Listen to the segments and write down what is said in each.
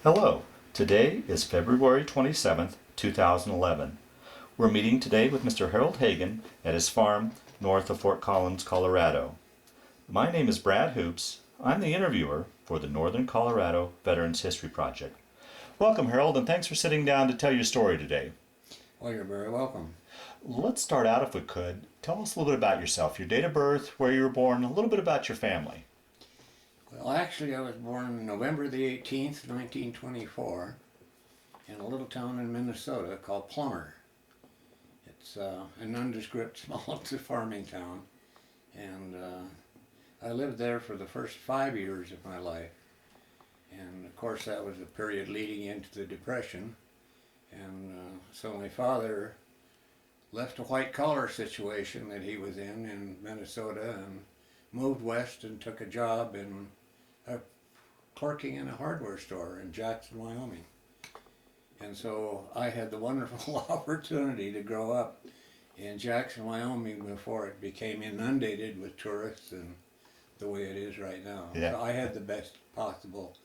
Hello, today is February 27th, 2011. We're meeting today with Mr. Harold Hagen at his farm north of Fort Collins, Colorado. My name is Brad Hoops. I'm the interviewer for the Northern Colorado Veterans History Project. Welcome, Harold, and thanks for sitting down to tell your story today. Well, you're very welcome. Let's start out, if we could. Tell us a little bit about yourself, your date of birth, where you were born, a little bit about your family. Well, actually, I was born November the 18th, 1924, in a little town in Minnesota called Plummer. It's a nondescript small farming town, and I lived there for the first 5 years of my life. And of course, that was a period leading into the Depression, and so my father left a white-collar situation that he was in Minnesota and moved west and took a job in clerking in a hardware store in Jackson, Wyoming. And so I had the wonderful opportunity to grow up in Jackson, Wyoming before it became inundated with tourists and the way it is right now. Yeah. So I had the best possible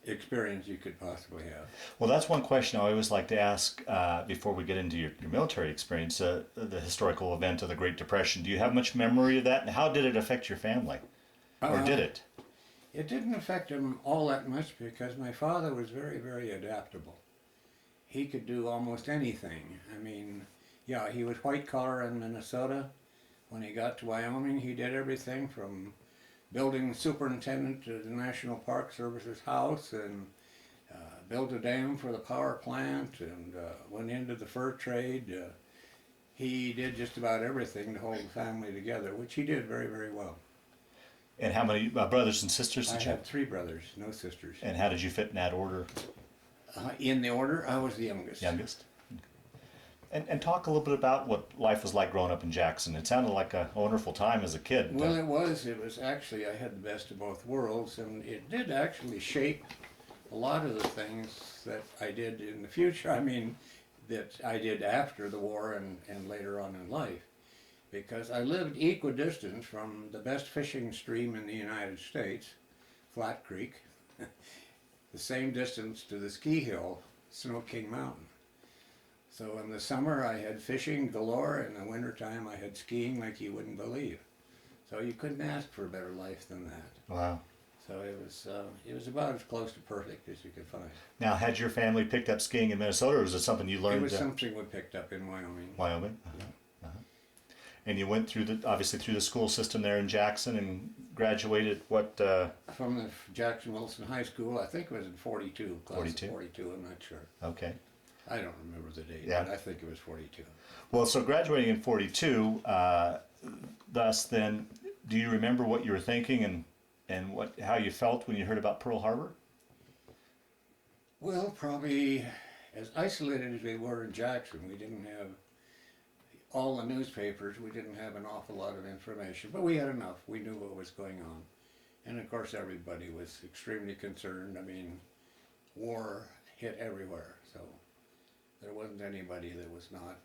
experience you could possibly have. Well, that's one question I always like to ask before we get into your military experience, the historical event of the Great Depression. Do you have much memory of that, and how did it affect your family? Or did it? It didn't affect him all that much because my father was very, very adaptable. He could do almost anything. I mean, yeah, he was white collar in Minnesota. When he got to Wyoming, he did everything from building superintendent to the National Park Service's house and built a dam for the power plant and went into the fur trade. He did just about everything to hold the family together, which he did very, very well. And how many brothers and sisters I did you have have? 3 brothers, no sisters. And how did you fit in that order? In the order, I was the youngest. Youngest? And talk a little bit about what life was like growing up in Jackson. It sounded like a wonderful time as a kid. Well, it was. It was actually, I had the best of both worlds, and it did actually shape a lot of the things that I did in the future. I mean, that I did after the war and later on in life. Because I lived equidistant from the best fishing stream in the United States, Flat Creek, the same distance to the ski hill, Snow King Mountain. So in the summer I had fishing galore, in the wintertime I had skiing like you wouldn't believe. So you couldn't ask for a better life than that. Wow. So it was about as close to perfect as you could find. Now, had your family picked up skiing in Minnesota, or was it something you learned? It was something we picked up in Wyoming. Wyoming? And you went through obviously through the school system there in Jackson and graduated what? From the Jackson Wilson High School, I think it was in 42, class 42? of 42, I'm not sure. Okay. I don't remember the date, Yeah. but I think it was 42. Well, so graduating in 42, thus then, do you remember what you were thinking and how you felt when you heard about Pearl Harbor? Well, probably as isolated as we were in Jackson, we didn't have all the newspapers, we didn't have an awful lot of information, but we had enough. We knew what was going on. And of course everybody was extremely concerned. I mean, war hit everywhere, so there wasn't anybody that was not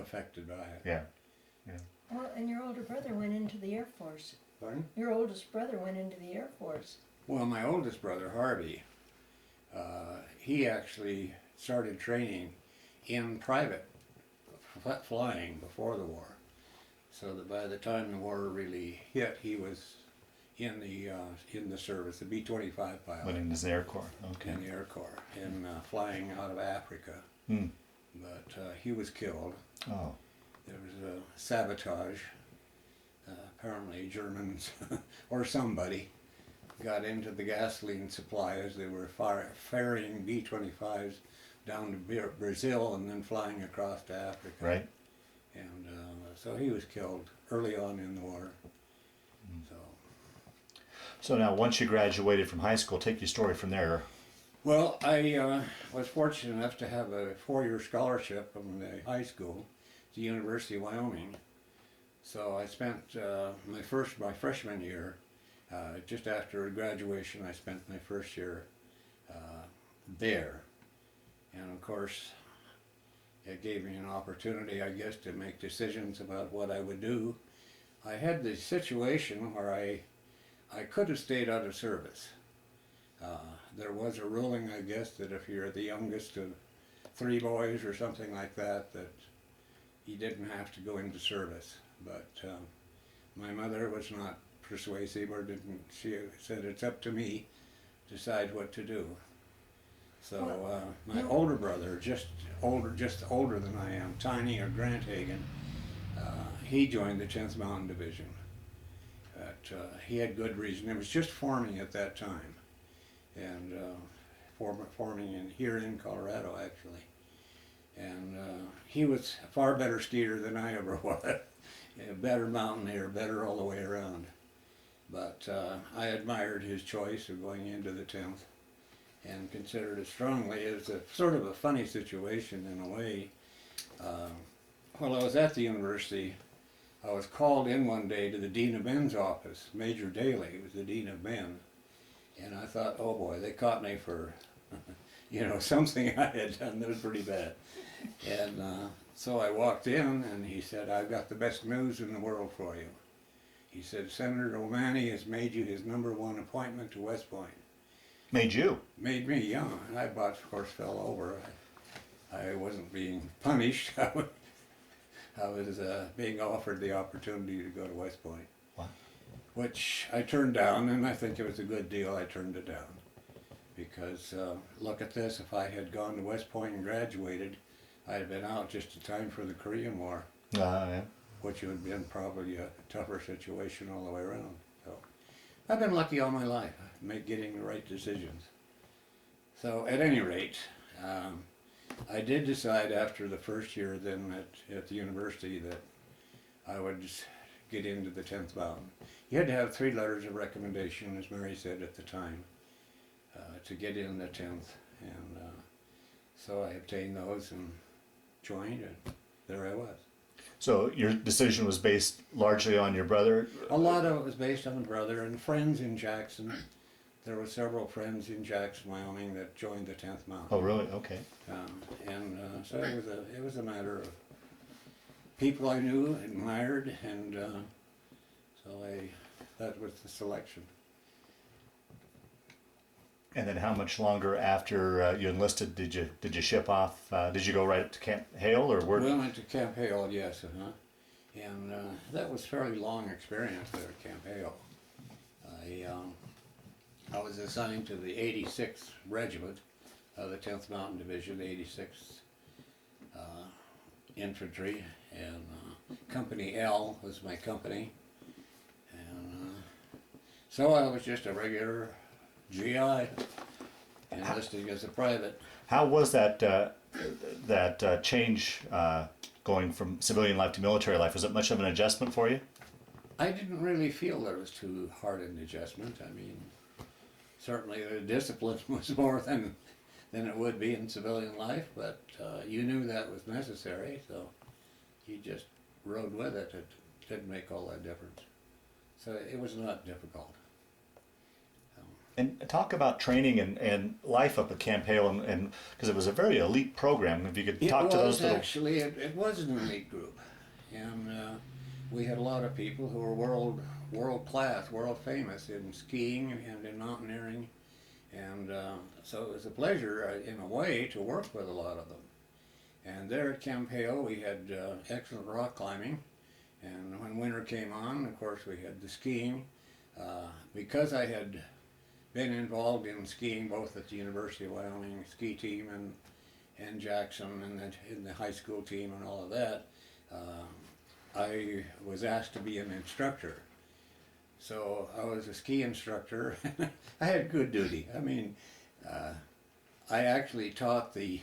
affected by it. Yeah. Well, and your older brother went into the Air Force. Pardon? Your oldest brother went into the Air Force. Well, my oldest brother, Harvey, he actually started training in private flying before the war, so that by the time the war really hit, he was in the service, the B-25 pilot. Went in the Air Corps. Okay. In the Air Corps, and flying out of Africa. Hmm. But he was killed. Oh. There was a sabotage. Apparently Germans or somebody got into the gasoline supply as they were ferrying B-25s down to Brazil and then flying across to Africa. Right. And so he was killed early on in the war. So now, once you graduated from high school, take your story from there. Well, I was fortunate enough to have a 4-year scholarship from the high school to the University of Wyoming. So I spent my freshman year, just after graduation, I spent my first year there. And of course, it gave me an opportunity, I guess, to make decisions about what I would do. I had the situation where I could have stayed out of service. there was a ruling, I guess, that if you're the youngest of 3 boys or something like that, that you didn't have to go into service. But my mother was not persuasive, or didn't. She said it's up to me to decide what to do. So my older brother, just older than I am, Tiny or Grant Hagen, he joined the 10th Mountain Division. But he had good reason. It was just forming at that time, and forming here in Colorado, actually. And he was a far better skier than I ever was. A better mountaineer, better all the way around. But I admired his choice of going into the 10th and considered it strongly. It was a sort of a funny situation in a way. While I was at the university, I was called in one day to the Dean of Men's office, Major Daly was the Dean of Men. And I thought, oh boy, they caught me for, something I had done that was pretty bad. And so I walked in, and he said, I've got the best news in the world for you. He said, Senator O'Malley has made you his #1 appointment to West Point. Made you? Made me, yeah. And I, of course, fell over. I wasn't being punished. I was being offered the opportunity to go to West Point. What? Which I turned down, and I think it was a good deal. I turned it down. Because, look at this, if I had gone to West Point and graduated, I'd have been out just in time for the Korean War. Yeah. Which would have been probably a tougher situation all the way around. So I've been lucky all my life, getting the right decisions. So at any rate, I did decide after the first year then at the university that I would just get into the 10th Mountain. You had to have 3 letters of recommendation, as Mary said at the time, to get in the 10th. And so I obtained those and joined, and there I was. So your decision was based largely on your brother? A lot of it was based on brother and friends in Jackson. There were several friends in Jackson, Wyoming that joined the 10th Mountain. Oh, really? Okay. So it was a matter of people I knew, admired, and that was the selection. And then how much longer after you enlisted did you ship off? Did you go right to Camp Hale, or where? We went to Camp Hale, yes, and that was a fairly long experience there at Camp Hale. I was assigned to the 86th Regiment of the 10th Mountain Division, 86th Infantry, and Company L was my company, and so I was just a regular GI, enlisting as a private. How was that change going from civilian life to military life? Was it much of an adjustment for you? I didn't really feel that it was too hard an adjustment. I mean, certainly the discipline was more than it would be in civilian life, but you knew that was necessary, so you just rode with it. It didn't make all that difference. So it was not difficult. And talk about training and life up at Camp Hale, and because it was a very elite program. If you could talk to those little... Actually, it was an elite group, and we had a lot of people who were world class, world famous in skiing and in mountaineering, and so it was a pleasure in a way to work with a lot of them. And there at Camp Hale, we had excellent rock climbing, and when winter came on, of course, we had the skiing. Because I had been involved in skiing both at the University of Wyoming ski team and Jackson and in the high school team and all of that, I was asked to be an instructor. So I was a ski instructor. I had good duty. I mean, I actually taught the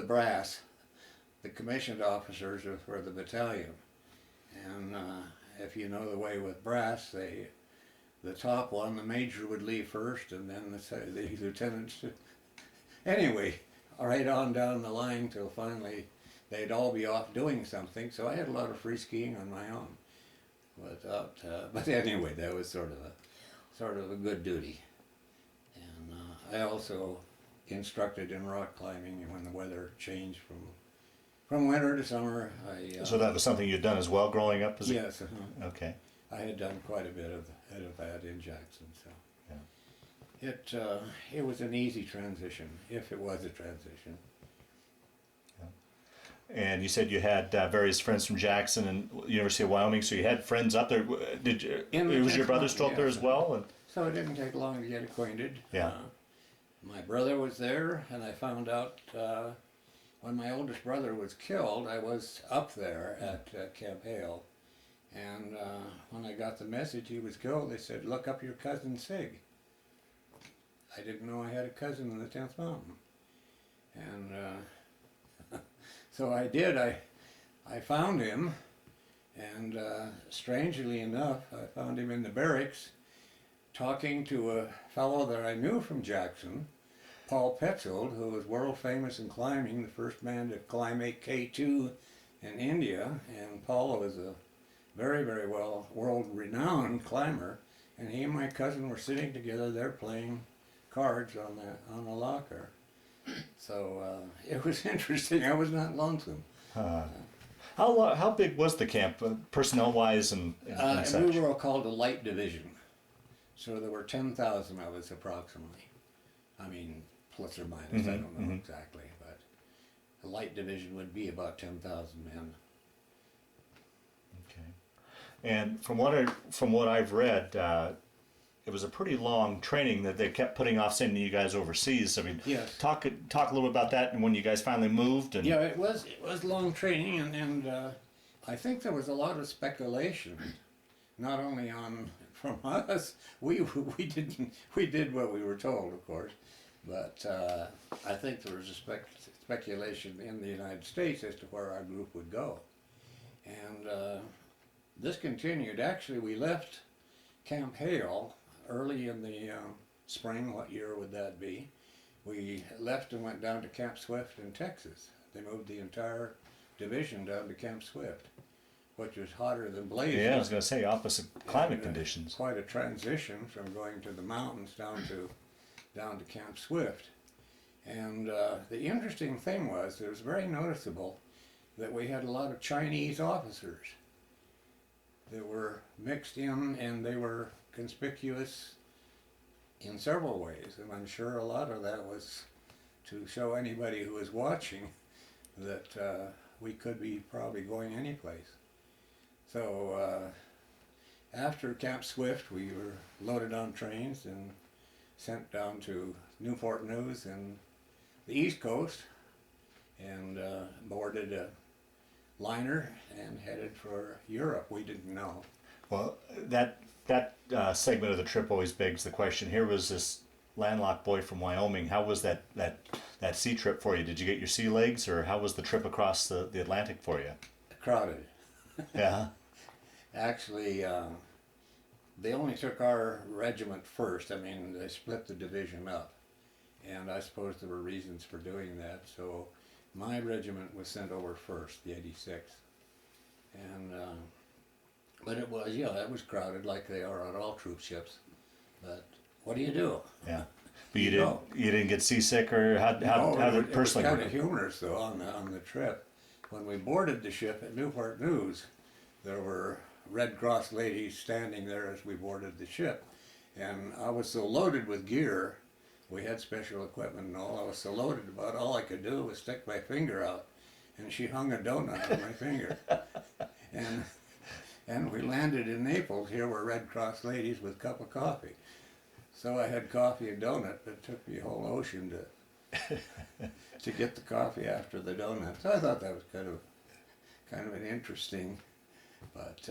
brass, the commissioned officers for the battalion. And if you know the way with brass, the top one, the major would leave first, and then the lieutenants. Anyway, right on down the line till finally they'd all be off doing something. So I had a lot of free skiing on my own. But anyway, that was sort of a good duty. And I also instructed in rock climbing when the weather changed from winter to summer. So that was something you'd done as well growing up? Yes. Okay. I had done quite a bit of that in Jackson. So. Yeah. It was an easy transition, if it was a transition. And you said you had various friends from Jackson and University of Wyoming, so you had friends up there. Did you? Was your brother still up there as well? And So it didn't take long to get acquainted. Yeah. My brother was there, and I found out when my oldest brother was killed, I was up there at Camp Hale. And when I got the message he was killed, they said, look up your cousin Sig. I didn't know I had a cousin in the 10th Mountain. And so I did. I found him, and strangely enough, I found him in the barracks talking to a fellow that I knew from Jackson, Paul Petzold, who was world famous in climbing, the first man to climb 8K2 in India. And Paul was a very, very well world-renowned climber, and he and my cousin were sitting together there playing cards on the locker. So it was interesting. I was not lonesome. how big was the camp, personnel-wise and such? We were all called a light division, so there were 10,000 of us approximately. I mean, plus or minus, I don't know exactly, but a light division would be about 10,000 men. Okay. And from what I've read, it was a pretty long training that they kept putting off sending you guys overseas. I mean, Yes. talk a little bit about that and when you guys finally moved. And Yeah, it was long training, and I think there was a lot of speculation, not only from us. We did what we were told, of course, but I think there was a speculation in the United States as to where our group would go, and this continued. Actually, we left Camp Hale early in the spring. What year would that be? We left and went down to Camp Swift in Texas. They moved the entire division down to Camp Swift, which was hotter than blazes. yeah, I was going to say opposite climate And, conditions. Quite a transition from going to the mountains down to Camp Swift. And the interesting thing was, it was very noticeable that we had a lot of Chinese officers that were mixed in, and they were conspicuous in several ways. And I'm sure a lot of that was to show anybody who was watching that we could be probably going anyplace. So after Camp Swift, we were loaded on trains and sent down to Newport News in the East Coast, and boarded a liner and headed for Europe. We didn't know. Well, that segment of the trip always begs the question. Here was this landlocked boy from Wyoming. How was that sea trip for you? Did you get your sea legs, or how was the trip across the Atlantic for you? Crowded. Yeah. Actually, they only took our regiment first. I mean, they split the division up, and I suppose there were reasons for doing that. So my regiment was sent over first, the 86th, and but it was, it was crowded like they are on all troop ships. But what do you do? Yeah. But you didn't get seasick, or how did it personally It was work? kind of humorous though on the trip. When we boarded the ship at Newport News, there were Red Cross ladies standing there as we boarded the ship, and I was so loaded with gear. We had special equipment and all. I was so loaded, about all I could do was stick my finger out, and she hung a donut on my finger. And we landed in Naples. Here were Red Cross ladies with a cup of coffee. So I had coffee and donut, but it took me a whole ocean to get the coffee after the donut. So I thought that was kind of an interesting. But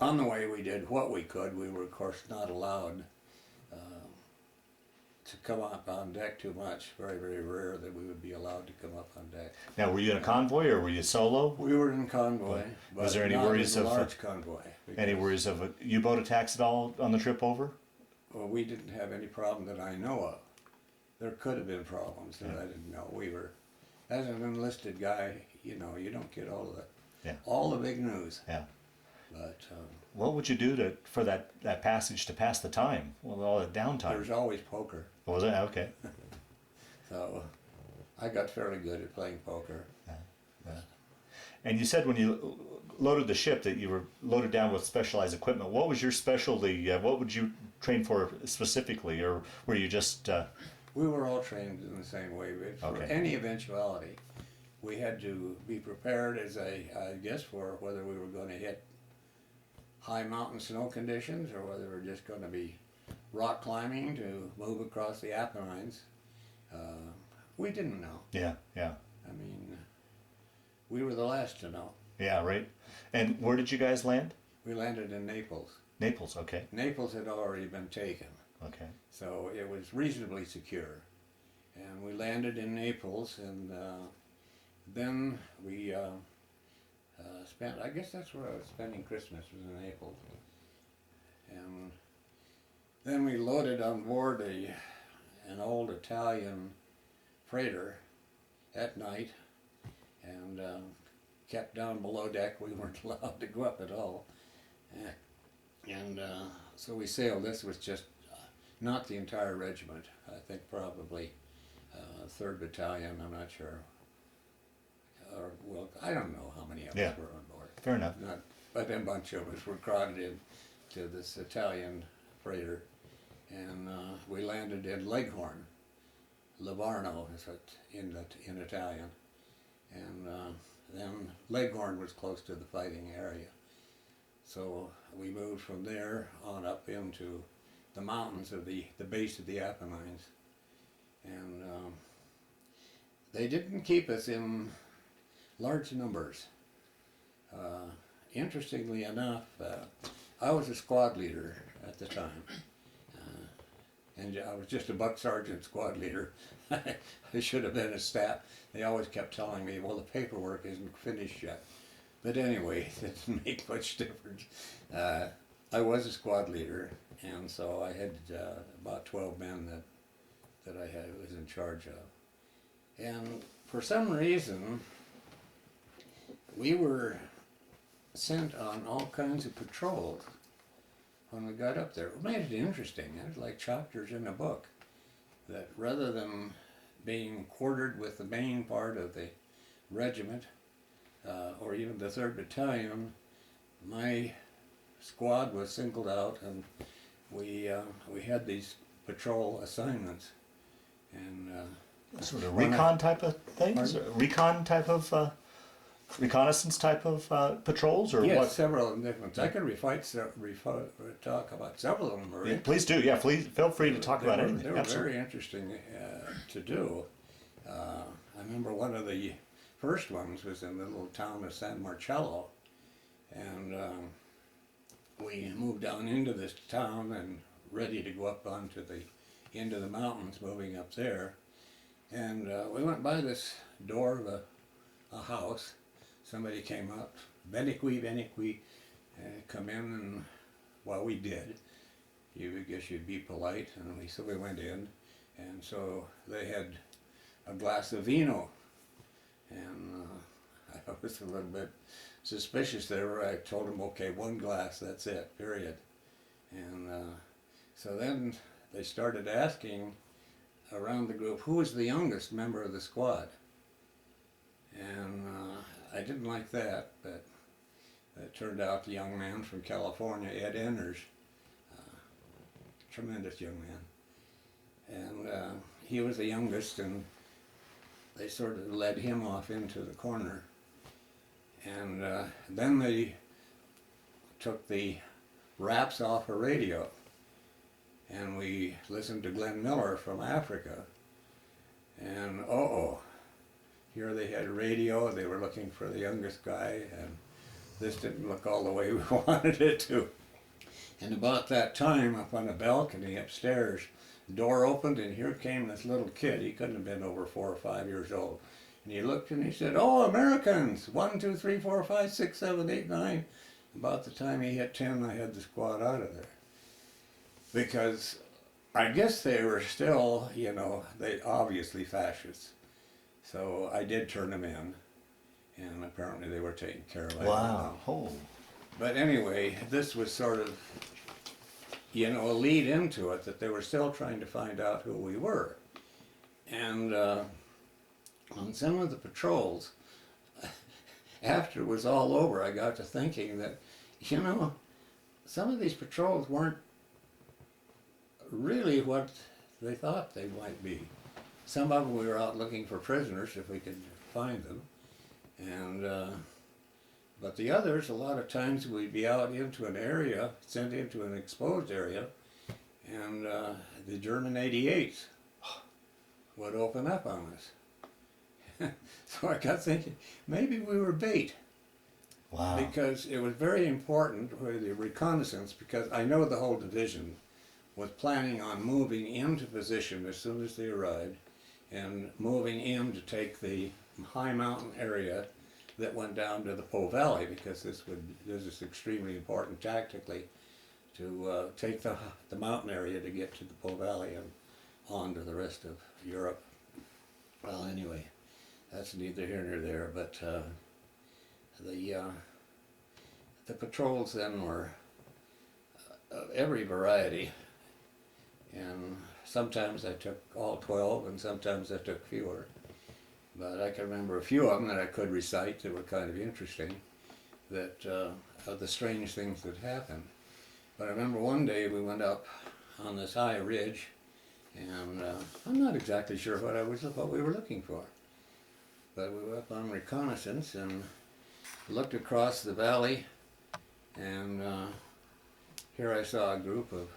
on the way we did what we could. We were of course not allowed to come up on deck too much. Very, very rare that we would be allowed to come up on deck. Now, were you in a convoy or were you solo? We were in convoy. Was there any not worries in a of large convoy? Any worries of U-boat attacks at all on the trip over? Well, we didn't have any problem that I know of. There could have been problems that I didn't know. We were, as an enlisted guy, you don't get all the big news. Yeah. But what would you do for that passage to pass the time with all the downtime? there's always poker. Was it? Okay. So I got fairly good at playing poker. And you said when you loaded the ship that you were loaded down with specialized equipment. What was your specialty? What would you trained for specifically, or were you just? We were all trained in the same way. For Okay. any eventuality, we had to be prepared, as I guess, for whether we were going to hit high mountain snow conditions or whether we're just going to be rock climbing to move across the Apennines. We didn't know. Yeah, yeah, I mean, we were the last to know. yeah. Right. And where did you guys land? We landed in Naples. Naples. Okay. Naples had already been taken, Okay. so it was reasonably secure. And we landed in Naples, and then we spent, I guess that's where I was spending Christmas, was in Naples. And then we loaded on board an old Italian freighter at night, and kept down below deck. We weren't allowed to go up at all. And so we sailed. This was just not the entire regiment. I think probably 3rd Battalion, I'm not sure. Or, well, I don't know how many of Yeah. us were on board. Fair enough. But a bunch of us were crowded in to this Italian freighter. And we landed in Leghorn. Livorno is it in Italian. And then Leghorn was close to the fighting area. So we moved from there on up into the mountains of the base of the Apennines. And they didn't keep us in large numbers. Interestingly enough, I was a squad leader at the time. And I was just a buck sergeant squad leader. I should have been a staff. They always kept telling me, well, the paperwork isn't finished yet. But anyway, it didn't make much difference. I was a squad leader, and so I had about 12 men that I was in charge of. And for some reason, we were sent on all kinds of patrols when we got up there. It made it interesting. It was like chapters in a book. That rather than being quartered with the main part of the regiment, or even the 3rd Battalion, my squad was singled out, and we had these patrol assignments. And Sort of recon type of things? Pardon? Recon type of reconnaissance type of patrols, or yes, what? several different. I can talk about several of them. Yeah, please do. Yeah, please feel free to talk about anything. They were Absolutely. very interesting to do. I remember one of the first ones was in the little town of San Marcello, and we moved down into this town and ready to go up onto into the mountains, moving up there. And we went by this door of a house. Somebody came up, Beniqui, come in, and well, we did. I guess you'd be polite, and so we went in, and so they had a glass of vino, and I was a little bit suspicious there. I told them, okay, 1 glass, that's it, period. And so then they started asking around the group, who was the youngest member of the squad? And I didn't like that, but it turned out the young man from California, Ed Enders, tremendous young man. And he was the youngest, and they sort of led him off into the corner. And then they took the wraps off a radio, and we listened to Glenn Miller from Africa. And here they had radio. They were looking for the youngest guy, and this didn't look all the way we wanted it to. And about that time, up on a balcony upstairs, the door opened, and here came this little kid. He couldn't have been over 4 or 5 years old. And he looked and he said, "Oh, Americans! 1, 2, 3, 4, 5, 6, 7, 8, 9. About the time he hit 10, I had the squad out of there. Because I guess they were still, they obviously fascists. So I did turn them in, and apparently they were taken care of. Wow. Oh. But anyway, this was sort of, a lead into it, that they were still trying to find out who we were. And on some of the patrols, after it was all over, I got to thinking that, some of these patrols weren't really what they thought they might be. Some of them we were out looking for prisoners if we could find them, and but the others, a lot of times we'd be out into an area, sent into an exposed area, and the German 88s would open up on us. So I got thinking, maybe we were bait. Wow. Because it was very important for the reconnaissance, because I know the whole division was planning on moving into position as soon as they arrived, and moving in to take the high mountain area that went down to the Po Valley, because this is extremely important tactically to take the mountain area to get to the Po Valley and on to the rest of Europe. Well, anyway, that's neither here nor there, but the patrols then were of every variety, and sometimes I took all 12 and sometimes I took fewer, but I can remember a few of them that I could recite that were kind of interesting, that of the strange things that happened. But I remember one day we went up on this high ridge, and I'm not exactly sure what we were looking for, but we were up on reconnaissance and looked across the valley, and here I saw a group of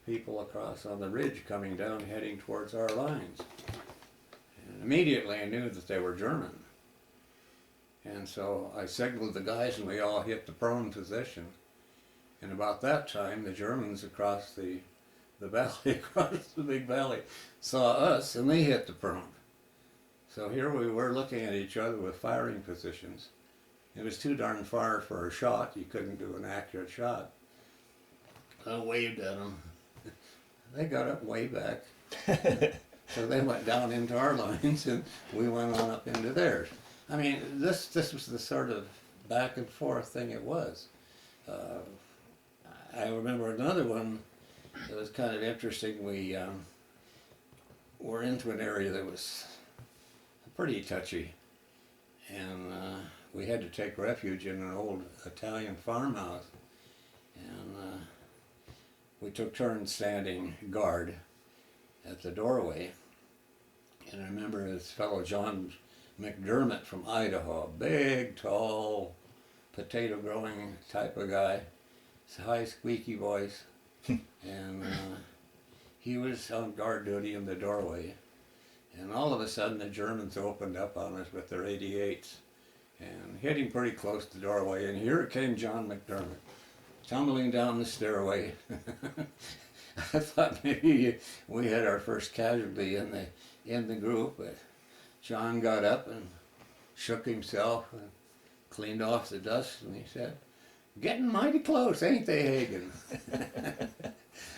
people across on the ridge coming down heading towards our lines, and immediately I knew that they were German, and so I signaled the guys and we all hit the prone position. And about that time the Germans across the valley, across the big valley, saw us and they hit the prone. So here we were looking at each other with firing positions. It was too darn far for a shot. You couldn't do an accurate shot. I waved at them. They got up way back. So they went down into our lines and we went on up into theirs. I mean, this was the sort of back and forth thing it was. I remember another one that was kind of interesting. We were into an area that was pretty touchy, and we had to take refuge in an old Italian farmhouse, and we took turns standing guard at the doorway. And I remember this fellow John McDermott from Idaho, big, tall, potato growing type of guy, high squeaky voice, and he was on guard duty in the doorway. And all of a sudden the Germans opened up on us with their 88s and hitting pretty close to the doorway, and here came John McDermott tumbling down the stairway. I thought maybe we had our first casualty in the group, but John got up and shook himself and cleaned off the dust, and he said, "Getting mighty close, ain't they, Hagen?"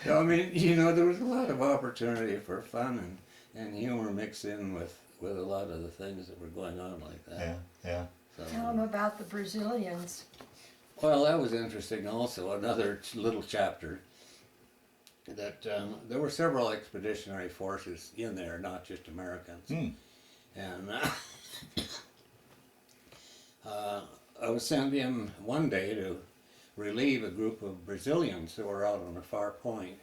So, I mean, you know, there was a lot of opportunity for fun and humor mixed in with a lot of the things that were going on like that. Yeah, yeah. So, Tell them about the Brazilians. well, that was interesting also, another little chapter, that there were several expeditionary forces in there, not just Americans. Mm. And I was sent in one day to relieve a group of Brazilians who were out on a far point.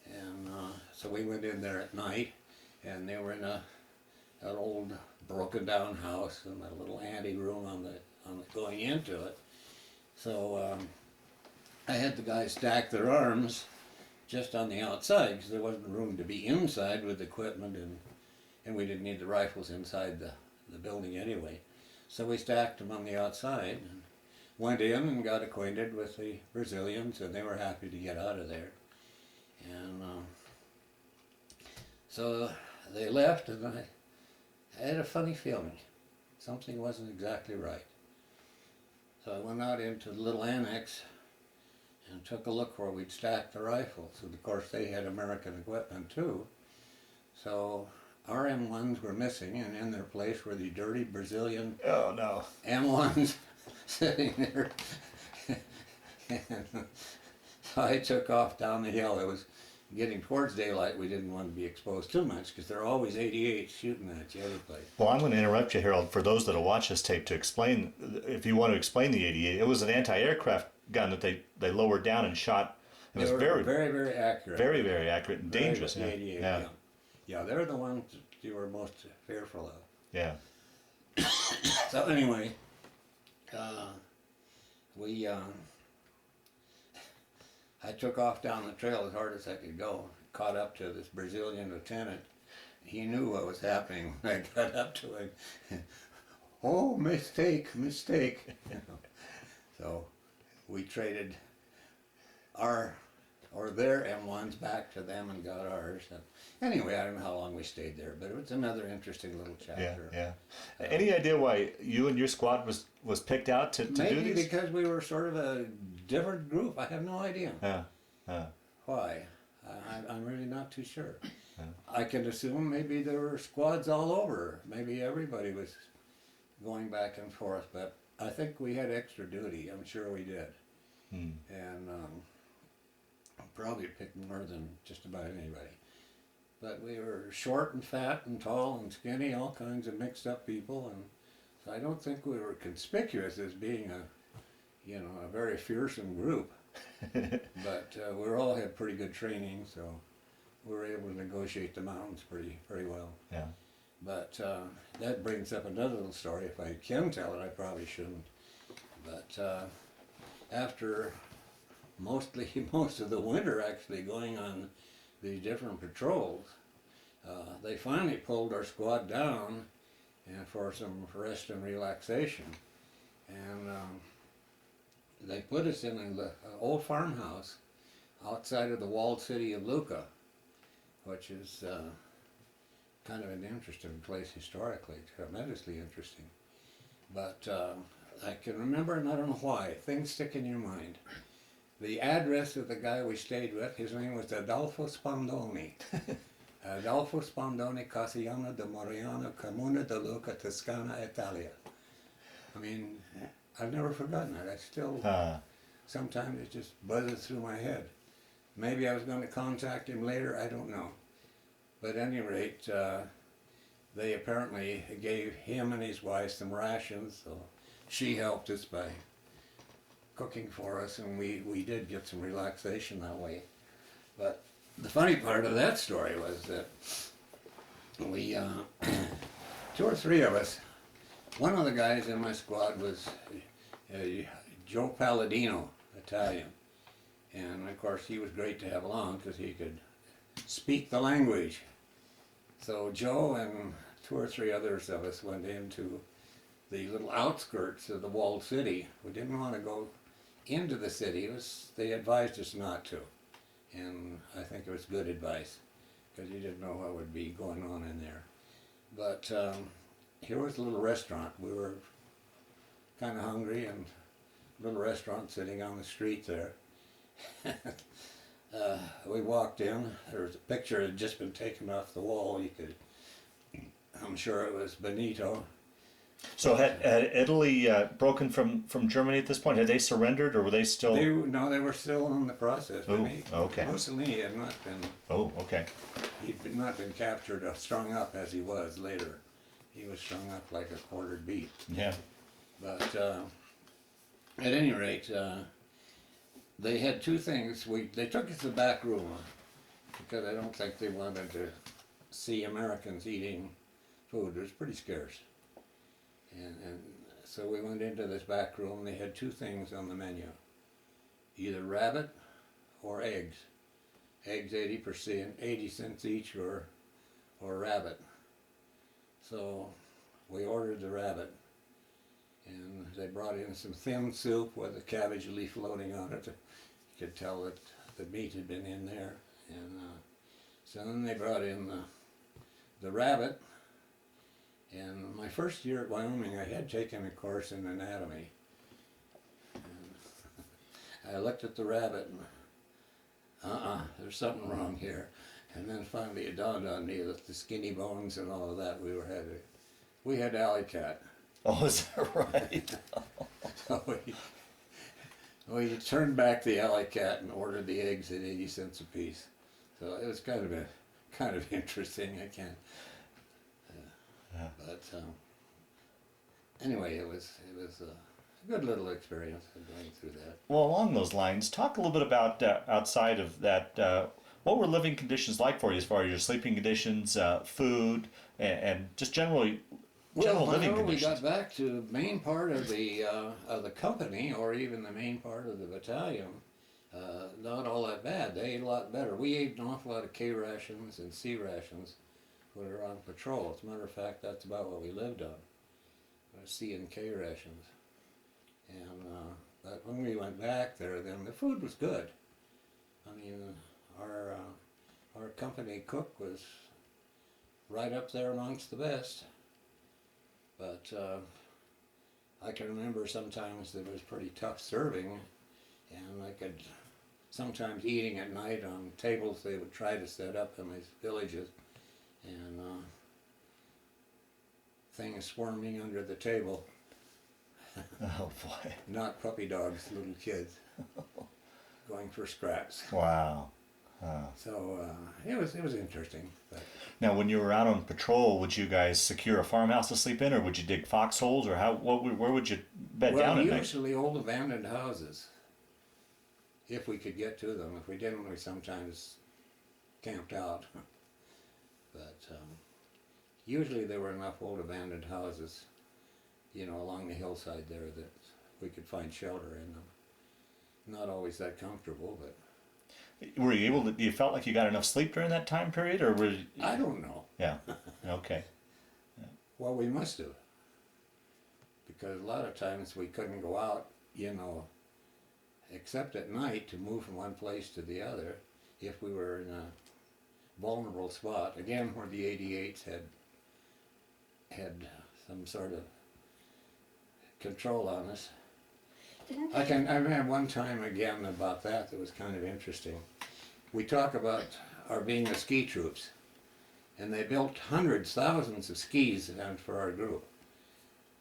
And so we went in there at night, and they were in an old broken down house and a little ante room on the going into it. So I had the guys stack their arms just on the outside, because there wasn't room to be inside with equipment, and we didn't need the rifles inside the building anyway. So we stacked them on the outside and went in and got acquainted with the Brazilians, and they were happy to get out of there. And so they left, and I had a funny feeling. Something wasn't exactly right. So I went out into the little annex and took a look where we'd stacked the rifles. And of course they had American equipment too. So our M1s were missing, and in their place were the dirty Brazilian Oh no. M1s sitting there. And so I took off down the hill. It was getting towards daylight. We didn't want to be exposed too much, because there are always 88 shooting at you every place. Well, I'm going to interrupt you, Harold, for those that'll watch this tape to explain, if you want to explain the 88, it was an anti-aircraft gun that they lowered down and shot It was They were very, very, very accurate. very, very accurate and Very dangerous. good, Yeah. 88, Yeah. Yeah, they're the ones that you were most fearful of. Yeah. So anyway, we I took off down the trail as hard as I could go. Caught up to this Brazilian lieutenant. He knew what was happening when I got up to him. Oh, mistake, mistake. So we traded their M1s back to them and got ours. And anyway, I don't know how long we stayed there, but it was another interesting little Yeah. chapter. Yeah. Any idea why you and your squad was picked out to do Maybe these? because we were sort of a different group. I have no idea Yeah. why. I'm really not too sure. I can assume maybe there were squads all over. Maybe everybody was going back and forth, but I think we had extra duty. I'm sure we did. And probably picked more than just about anybody. But we were short and fat and tall and skinny, all kinds of mixed up people, and so I don't think we were conspicuous as being a very fearsome group. But we all had pretty good training, so we were able to negotiate the mountains pretty well. Yeah. But that brings up another little story. If I can tell it, I probably shouldn't. But after most of the winter actually going on these different patrols, they finally pulled our squad down and for some rest and relaxation. And they put us in an old farmhouse outside of the walled city of Lucca, which is kind of an interesting place historically, tremendously interesting. But I can remember, and I don't know why, things stick in your mind. The address of the guy we stayed with, his name was Adolfo Spondoni. Adolfo Spondoni, Cassiano de Moriano, Comuna de Lucca, Toscana, Italia. I mean, I've never forgotten it. I still, sometimes it just buzzes through my head. Maybe I was going to contact him later, I don't know. But at any rate, they apparently gave him and his wife some rations, so she helped us by cooking for us, and we did get some relaxation that way. But the funny part of that story was that we, two or three of us, one of the guys in my squad was Joe Palladino, Italian. And of course he was great to have along because he could speak the language. So Joe and two or three others of us went into the little outskirts of the walled city. We didn't want to go into the city. They advised us not to. And I think it was good advice because you didn't know what would be going on in there. But here was a little restaurant. We were kind of hungry, and a little restaurant sitting on the street there. We walked in. There was a picture that had just been taken off the wall. I'm sure it was Benito. So had Italy broken from Germany at this point? Had they surrendered, or were they still? No, they were still in the process. Oh, okay. Mussolini had not been. Oh, okay. He'd not been captured or strung up as he was later. He was strung up like a quartered beef. Yeah. But at any rate, they had two things. They took us to the back room because I don't think they wanted to see Americans eating food. It was pretty scarce. And so we went into this back room. They had two things on the menu, either rabbit or eggs. Eggs 80 cents each, or rabbit. So we ordered the rabbit, and they brought in some thin soup with a cabbage leaf floating on it. You could tell that the meat had been in there. And so then they brought in the rabbit. And my first year at Wyoming, I had taken a course in anatomy. And I looked at the rabbit and, there's something wrong here. And then finally it dawned on me that the skinny bones and all of that, we had alley cat. Oh, is that right? So we turned back the alley cat and ordered the eggs at 80 cents a piece. So it was kind of interesting. I can't. But anyway, it was a good little experience of going through that. Well, along those lines, talk a little bit about outside of that. What were living conditions like for you, as far as your sleeping conditions, food, and just general living Whenever we conditions? got back to the main part of the company, or even the main part of the battalion, not all that bad. They ate a lot better. We ate an awful lot of K rations and C rations when we were on patrol. As a matter of fact, that's about what we lived on, C and K rations. And but when we went back there, then the food was good. I mean, our company cook was right up there amongst the best. But I can remember sometimes it was pretty tough serving, and I could sometimes eating at night on tables they would try to set up in these villages, and things swarming under the table. Oh boy! Not puppy dogs, little kids going for scraps. Wow. So it was interesting. But Now, when you were out on patrol, would you guys secure a farmhouse to sleep in, or would you dig foxholes, or where would you bed down at night? usually old abandoned houses, if we could get to them. If we didn't, we sometimes camped out. But usually there were enough old abandoned houses, along the hillside there that we could find shelter in them. Not always that comfortable, but Were you able to? You felt like you got enough sleep during that time period, or were you, I don't know. yeah? Okay. Well, we must have, because a lot of times we couldn't go out, except at night to move from one place to the other if we were in a vulnerable spot. Again, where the 88s had some sort of control on us. Didn't I they? remember one time again about that was kind of interesting. We talk about our being the ski troops, and they built hundreds, thousands of skis for our group.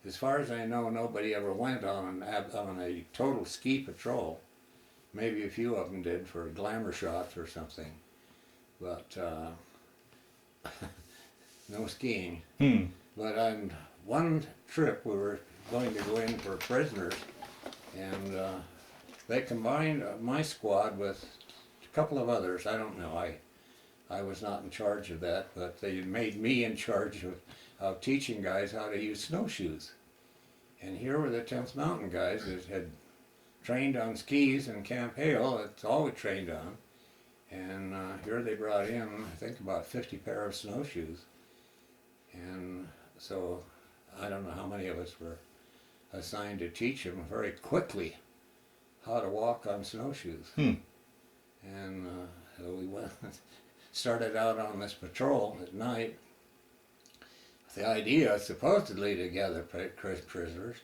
As far as I know, nobody ever went on a total ski patrol. Maybe a few of them did for glamour shots or something, but no skiing. But on one trip, we were going to go in for prisoners, and they combined my squad with a couple of others. I don't know. I was not in charge of that, but they made me in charge of teaching guys how to use snowshoes. And here were the 10th Mountain guys that had trained on skis in Camp Hale. That's all we trained on. And here they brought in, I think, about 50 pair of snowshoes. And so I don't know how many of us were assigned to teach them very quickly how to walk on snowshoes. And so we went, started out on this patrol at night. The idea, supposedly, to gather prisoners,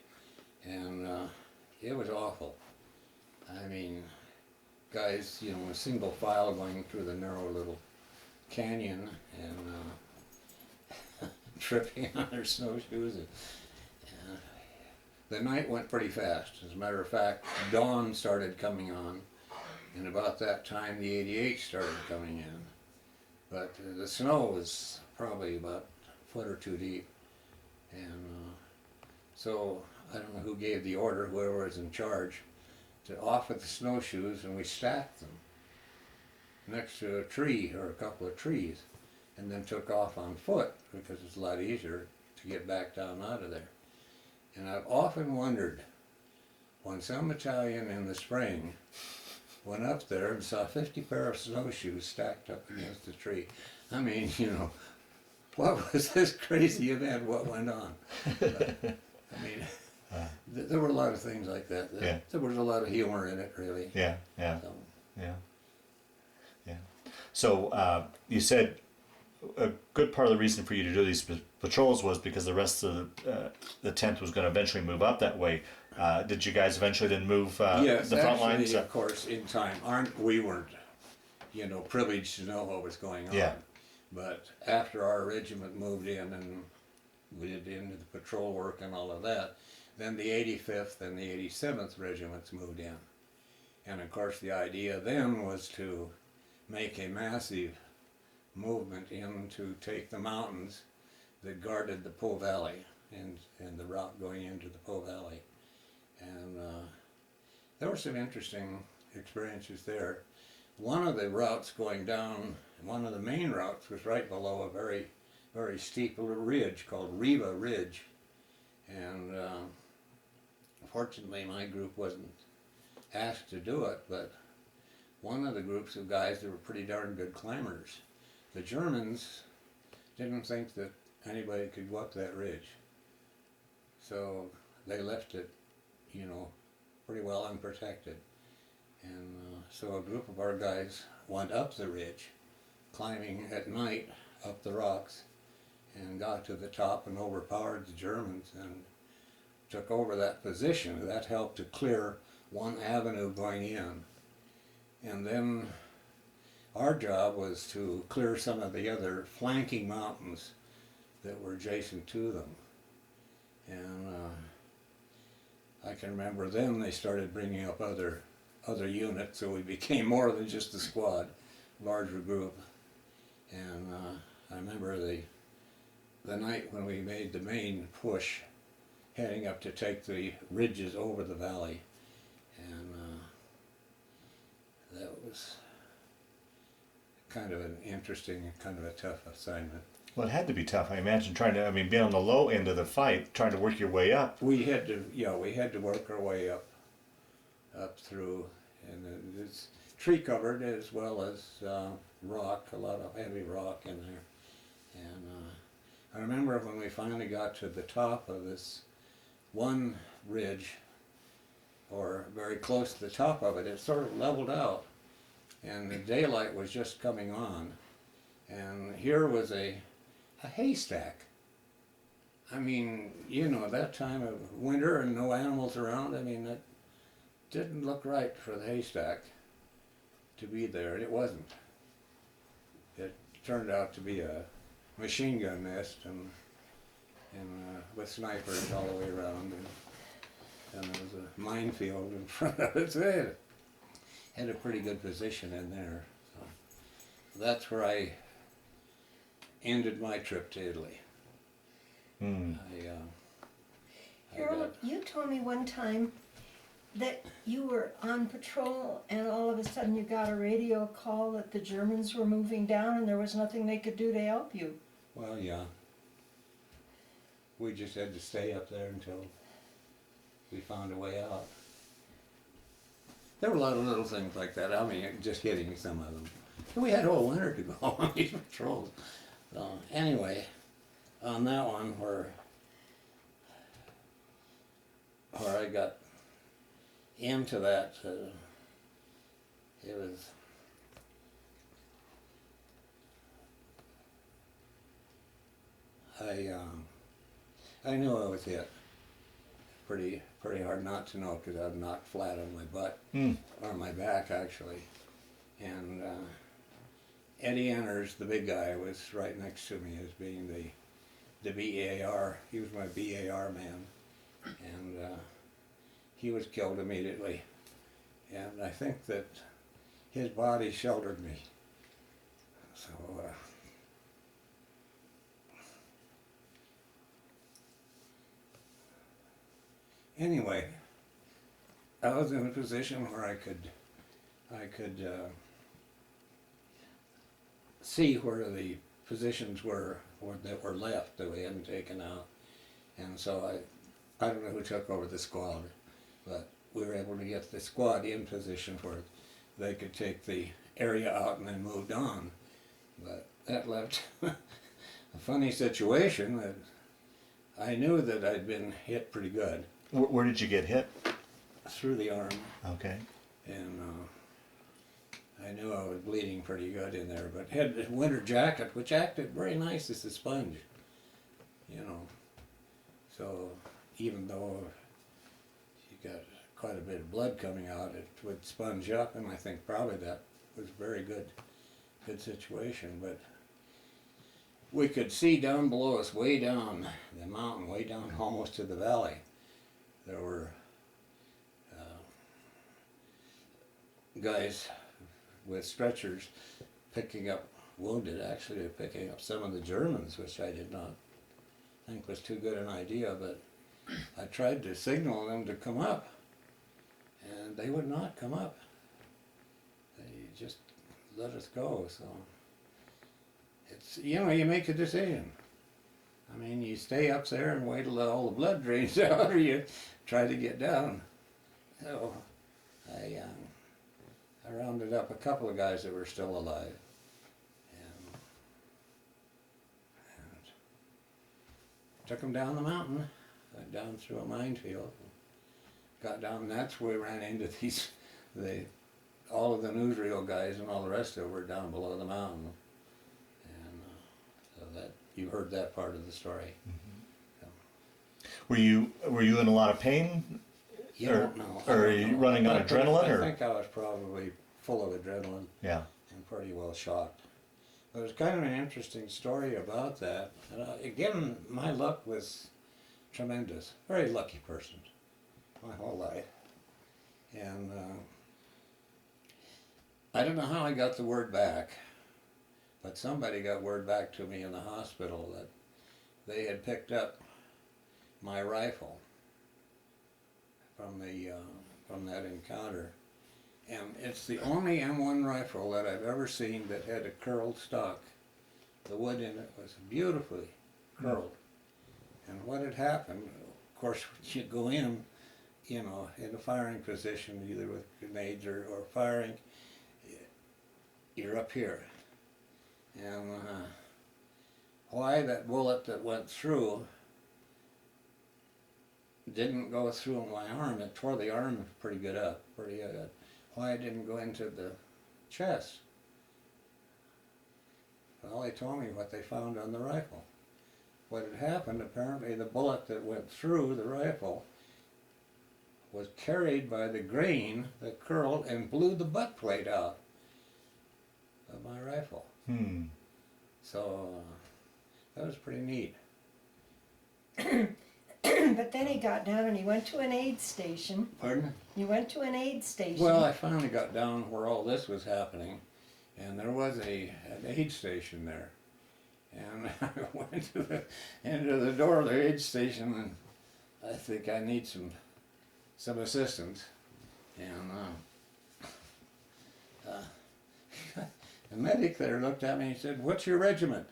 and it was awful. I mean, guys, a single file going through the narrow little canyon and tripping on their snowshoes. And the night went pretty fast. As a matter of fact, dawn started coming on, and about that time the 88 started coming in. But the snow was probably about a foot or two deep, and so I don't know who gave the order, whoever was in charge, to off with the snowshoes, and we stacked them next to a tree or a couple of trees, and then took off on foot because it's a lot easier to get back down out of there. And I've often wondered, when some battalion in the spring went up there and saw 50 pair of snowshoes stacked up against the tree, I mean, what was this crazy event? What went on? But, I mean, there were a lot of things like that. Yeah. There was a lot of humor in it, really. Yeah. So, Yeah. So you said a good part of the reason for you to do these patrols was because the rest of the 10th was going to eventually move up that way. Did you guys eventually then move yes, the front actually, lines? of course, in time. We weren't, privileged to know what was going on. Yeah. But after our regiment moved in and we did into the patrol work and all of that, then the 85th and the 87th regiments moved in. And of course the idea then was to make a massive movement in to take the mountains that guarded the Po Valley and the route going into the Po Valley. And there were some interesting experiences there. One of the routes going down, one of the main routes was right below a very, very steep little ridge called Riva Ridge. And fortunately my group wasn't asked to do it, but one of the groups of guys that were pretty darn good climbers, the Germans didn't think that anybody could go up that ridge. So they left it, you know, pretty well unprotected. And so a group of our guys went up the ridge, climbing at night up the rocks, and got to the top and overpowered the Germans and took over that position. That helped to clear one avenue going in. And then our job was to clear some of the other flanking mountains that were adjacent to them. And I can remember then they started bringing up other units, so we became more than just a squad, larger group. And I remember the night when we made the main push, heading up to take the ridges over the valley, and that was kind of an interesting and kind of a tough assignment. Well, it had to be tough, I imagine, being on the low end of the fight, trying to work your way up. We had to work our way up through, and it's tree covered as well as rock, a lot of heavy rock in there. And I remember when we finally got to the top of this one ridge, or very close to the top of it, it sort of leveled out, and the daylight was just coming on, and here was a haystack. I mean, you know, that time of winter and no animals around, I mean, it didn't look right for the haystack to be there, and it wasn't. It turned out to be a machine gun nest, and with snipers all the way around, and there was a minefield in front of it, so it had a pretty good position in there. So that's where I ended my trip to Italy. Harold, you told me one time that you were on patrol and all of a sudden you got a radio call that the Germans were moving down and there was nothing they could do to help you. Well, yeah. We just had to stay up there until we found a way out. There were a lot of little things like that. I mean, just hitting some of them. And we had a whole winter to go on these patrols. So anyway, on that one where I got into that, it was I knew I was hit pretty hard, not to know, because I was knocked flat on my butt, or my back actually. And Eddie Enders, the big guy, was right next to me as being the BAR. He was my BAR man, and he was killed immediately. And I think that his body sheltered me. So anyway, I was in a position where I could see where the positions were that were left that we hadn't taken out, and so I don't know who took over the squad, but we were able to get the squad in position where they could take the area out and then moved on. But that left a funny situation that I knew that I'd been hit pretty good. Where did you get hit? Through the arm. Okay. And I knew I was bleeding pretty good in there, but had a winter jacket, which acted very nice as a sponge, you know. So even though you got quite a bit of blood coming out, it would sponge up, and I think probably that was a very good situation. But we could see down below us, way down the mountain, way down almost to the valley, there were guys with stretchers picking up wounded, actually picking up some of the Germans, which I did not think was too good an idea, but I tried to signal them to come up, and they would not come up. They just let us go, so it's, you know, you make a decision. I mean, you stay up there and wait till all the blood drains out, or you try to get down. So I rounded up a couple of guys that were still alive, and took them down the mountain, went down through a minefield, got down, and that's where we ran into all of the newsreel guys and all the rest of it were down below the mountain. And so that, you heard that part of the story. Were you in a lot of pain? You Or- don't know. or are you running on adrenaline, I or- think I was probably full of adrenaline Yeah. and pretty well shocked. It was kind of an interesting story about that. And again, my luck was tremendous. Very lucky person my whole life. And I don't know how I got the word back, but somebody got word back to me in the hospital that they had picked up my rifle from that encounter. And it's the only M1 rifle that I've ever seen that had a curled stock. The wood in it was beautifully curled. And what had happened, of course, you go in, you know, in a firing position, either with grenades or firing, you're up here. And why that bullet that went through didn't go through my arm, it tore the arm pretty good up, pretty good. Why it didn't go into the chest? Well, they told me what they found on the rifle. What had happened, apparently the bullet that went through the rifle was carried by the grain that curled and blew the butt plate out of my rifle. So that was pretty neat. But then he got down and he went to an aid station. Pardon? You went to an aid station. Well, I finally got down where all this was happening, and there was an aid station there. And I went to into the door of the aid station, and I think I need some assistance. And the medic there looked at me and said, "What's your regiment?"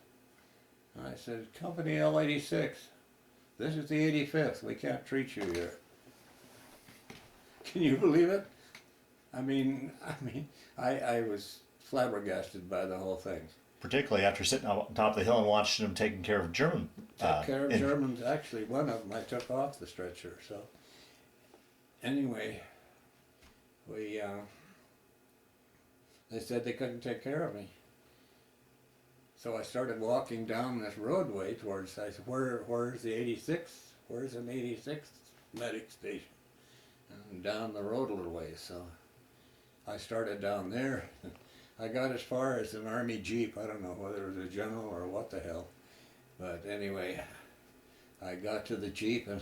And I said, "Company L86. This is the 85th. We can't treat you here." Can you believe it? I mean, I was flabbergasted by the whole thing. Particularly after sitting on top of the hill and watching them taking care of German. Took care of Germans. Actually, one of them I took off the stretcher. So anyway, they said they couldn't take care of me. So I started walking down this roadway towards, I said, where's the 86th? Where's an 86th medic station? And down the road a little ways. So I started down there. I got as far as an army jeep. I don't know whether it was a general or what the hell. But anyway, I got to the jeep, and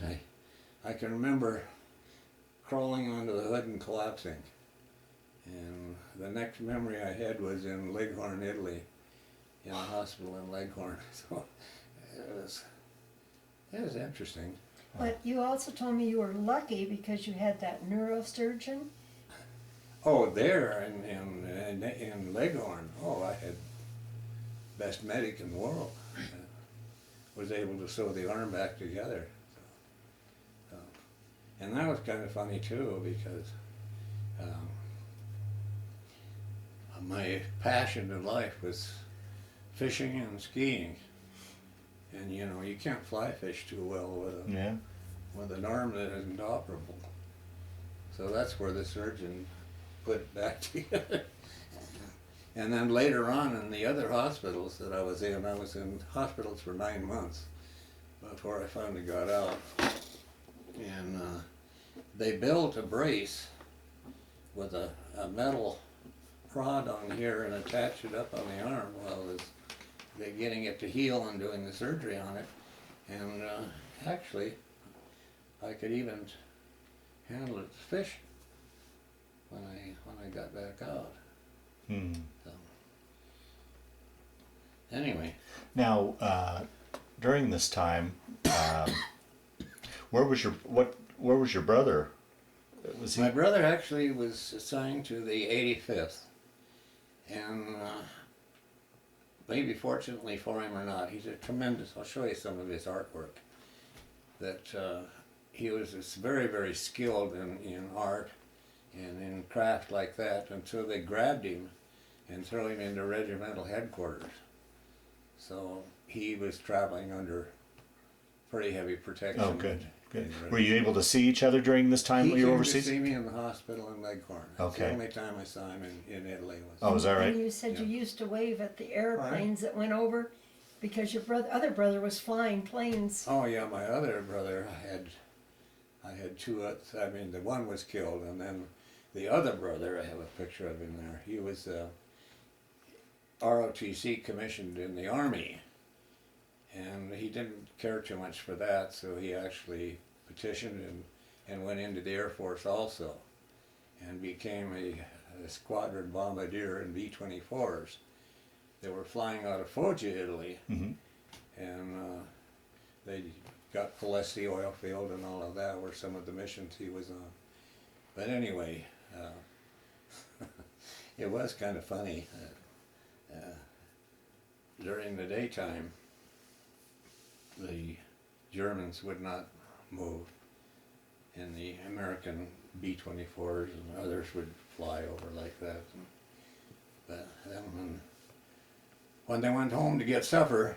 I can remember crawling onto the hood and collapsing. And the next memory I had was in Leghorn, Italy, in a hospital in Leghorn. So it was interesting. But you also told me you were lucky because you had that neurosurgeon. Oh, there in Leghorn, oh, I had best medic in the world. Was able to sew the arm back together. So, and that was kind of funny too, because my passion in life was fishing and skiing. And you know, you can't fly fish too well with an arm that isn't operable. So that's where the surgeon put it back together. And then later on in the other hospitals that I was in hospitals for 9 months before I finally got out. And they built a brace with a metal prod on here and attached it up on the arm while they're getting it to heal and doing the surgery on it. And actually, I could even handle it to fish when I got back out. So, anyway. Now, during this time, Where was your brother? Was he? My brother actually was assigned to the 85th, and maybe fortunately for him or not, he's a tremendous. I'll show you some of his artwork. That he was very, very skilled in art and in craft like that, until they grabbed him and threw him into regimental headquarters. So he was traveling under pretty heavy protection. Oh, good. Good. Were you able to see each other during this time when you were overseas? He came to see me in the hospital in Leghorn. That's Okay. the only time I saw him in Italy. Oh, is that right? And you said you Yeah. used to wave at the airplanes that went over because your other brother was flying planes. Oh yeah, my other brother, I had two. I mean, the one was killed, and then the other brother, I have a picture of him there. He was ROTC commissioned in the Army, and he didn't care too much for that, so he actually petitioned and went into the Air Force also, and became a squadron bombardier in B-24s. They were flying out of Foggia, Italy, Mm-hmm. and they got Palesti oil field and all of that were some of the missions he was on. But anyway, it was kind of funny. During the daytime, the Germans would not move, and the American B-24s and others would fly over like that. But then when they went home to get supper,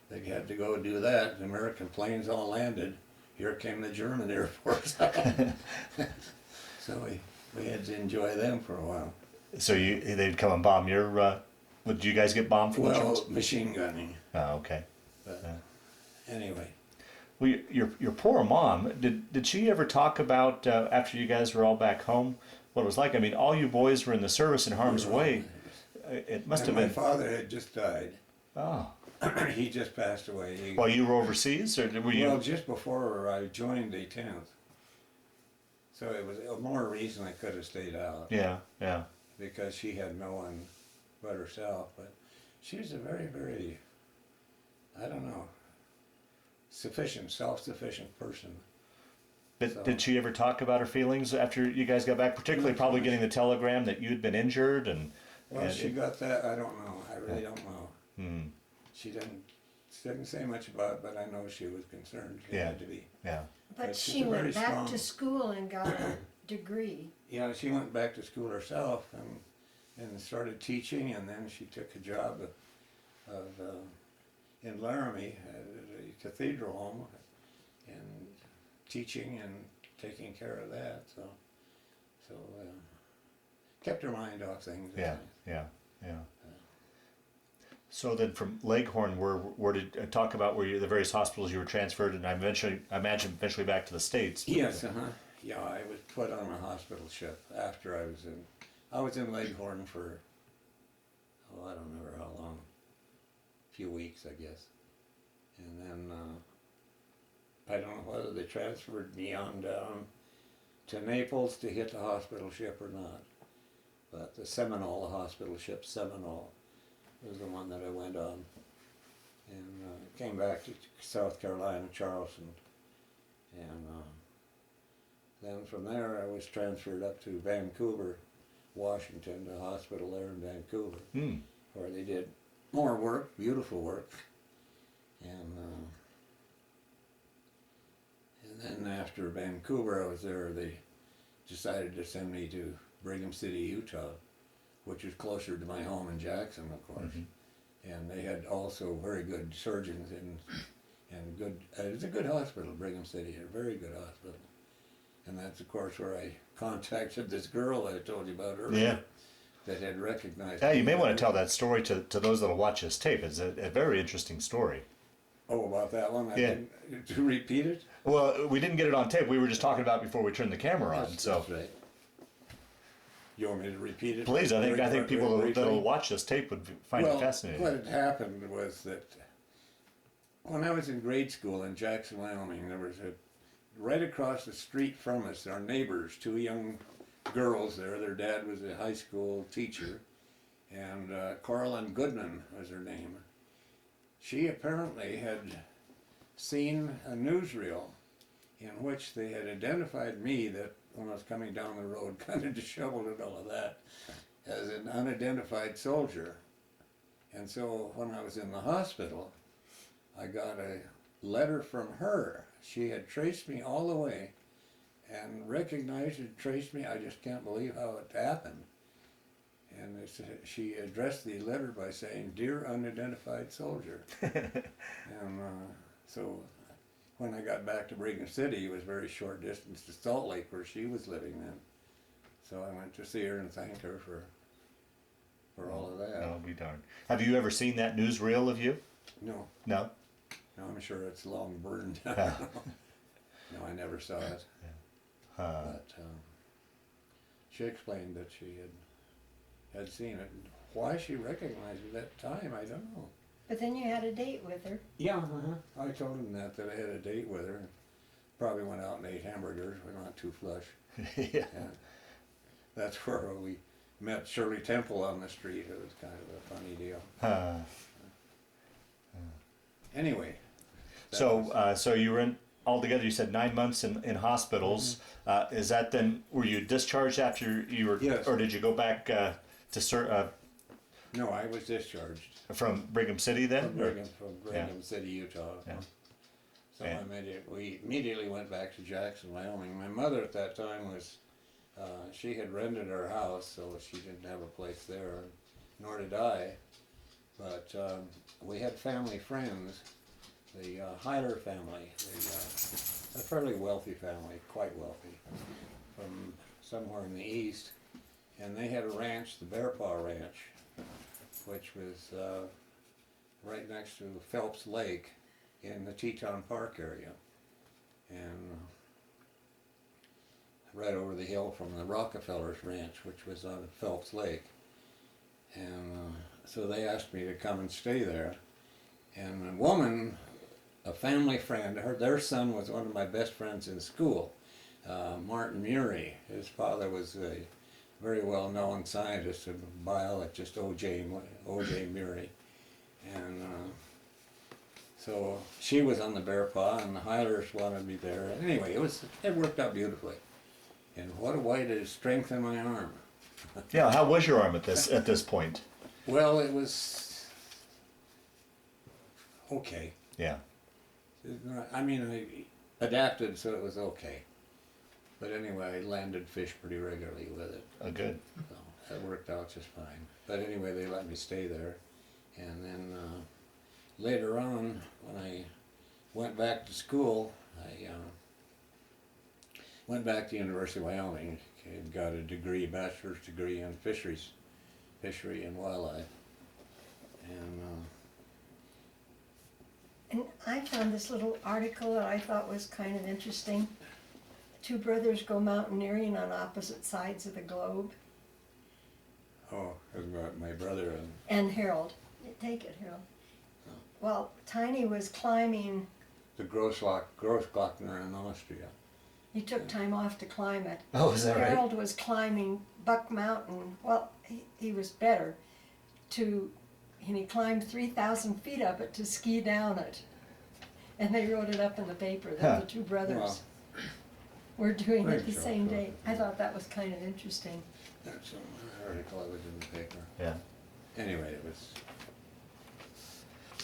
they had to go do that. The American planes all landed. Here came the German Air Force. So we had to enjoy them for a while. So they'd come and bomb your. Did you guys get bombed from the Well, Germans? machine gunning. Oh, okay. But anyway, Well, your poor mom. Did she ever talk about after you guys were all back home what it was like? I mean, all you boys were in the service in harm's way. It must have my been. father had just died. Oh. He just passed away. While you were overseas, or were you? Well, just before I joined the 10th. So it was more reason I could have stayed out. Yeah, yeah. Because she had no one but herself. But she was a very, very, I don't know, self-sufficient person. But So- did she ever talk about her feelings after you guys got back? Particularly, Not probably much. getting the telegram that you'd been injured and. Well, and she got that, I don't know. I really don't know. Hmm. She didn't say much about it, but I know she was concerned. She Yeah. had to be. Yeah. But she's she a very went back strong- to school and got a degree. Yeah, she went back to school herself and started teaching, and then she took a job in Laramie at a cathedral home and teaching and taking care of that. So kept her mind off things. Yeah, yeah, yeah. So then, from Leghorn, where did talk about where the various hospitals you were transferred, and I imagine eventually back to the States. Yes, yeah, I was put on a hospital ship after I was in Leghorn for, I don't remember how long, a few weeks, I guess. And then, I don't know whether they transferred me on down to Naples to hit the hospital ship or not. But the hospital ship Seminole, was the one that I went on. And came back to South Carolina, Charleston. And then from there I was transferred up to Vancouver, Washington, the hospital there in Vancouver, where they did more work, beautiful work. And then after Vancouver I was there, they decided to send me to Brigham City, Utah, which was closer to my home in Jackson, of course. Mm-hmm. And they had also very good surgeons and good. It was a good hospital, Brigham City, a very good hospital. And that's of course where I contacted this girl I told you about earlier. Yeah. That had recognized. Yeah, you me. may want to tell that story to those that'll watch this tape. It's a very interesting story. Oh, about that one? Yeah. To repeat it? Well, we didn't get it on tape. We were just talking about it before we turned the camera on. That's So right. You want me to repeat it? please, I think Very people briefly? that'll watch this tape would find it Well, fascinating. what had happened was that when I was in grade school in Jackson, Wyoming, there was right across the street from us, our neighbors, two young girls there. Their dad was a high school teacher, and Carolyn Goodman was her name. She apparently had seen a newsreel in which they had identified me, that when I was coming down the road, kind of disheveled and all of that, as an unidentified soldier. And so when I was in the hospital, I got a letter from her. She had traced me all the way and recognized and traced me. I just can't believe how it happened. And she addressed the letter by saying, "Dear unidentified soldier." And so when I got back to Brigham City, it was very short distance to Salt Lake where she was living then. So I went to see her and thanked her for all of that. I'll be darned. Have you ever seen that newsreel of you? No, No? no, I'm sure it's long burned. Yeah. No, I never saw it. But she explained that she had seen it. Why she recognized it at that time, I don't know. But then you had a date with her. Yeah, I told him that I had a date with her. Probably went out and ate hamburgers. We're not too flush. Yeah. Yeah. That's where we met Shirley Temple on the street. It was kind of a funny deal. Anyway. So you were in, altogether you said 9 months in hospitals. Is that then, were you discharged after you were, Yes. or did you go back to No, I was discharged from Brigham City then? from Or- Brigham City, Utah. Yeah. So Yeah. we immediately went back to Jackson, Wyoming. My mother at that time was, she had rented her house, so she didn't have a place there, nor did I. But we had family friends, the Hyler family, a fairly wealthy family, quite wealthy, from somewhere in the east. And they had a ranch, the Bear Paw Ranch, which was right next to Phelps Lake in the Teton Park area. And right over the hill from the Rockefellers Ranch, which was on Phelps Lake. And so they asked me to come and stay there. And a woman, a family friend, their son was one of my best friends in school, Martin Murray. His father was a very well-known scientist and biologist, O.J. Murray. And so she was on the Bear Paw, and the Hylers wanted me there. Anyway, it worked out beautifully. And what a way to strengthen my arm. Yeah, how was your arm at this point? Well, it was okay. Yeah. I mean, I adapted, so it was okay. But anyway, I landed fish pretty regularly with it. Oh, good. So that worked out just fine. But anyway, they let me stay there. And then later on, when I went back to school, I went back to University of Wyoming and got a degree, bachelor's degree in fisheries, fishery and wildlife. And I found this little article that I thought was kind of interesting. Two brothers go mountaineering on opposite sides of the globe. Oh, it was about my brother And Harold. Take it, Harold. Well, Tiny was climbing. the Großglockner in Austria. He took time off to climb it. Oh, is that right? Harold was climbing Buck Mountain. Well, he was better. And he climbed 3,000 feet up it to ski down it. And they wrote it up in the paper that the two brothers were doing it the same day. I thought that was kind of interesting. That's an article I was in the paper. Yeah. Anyway, it was.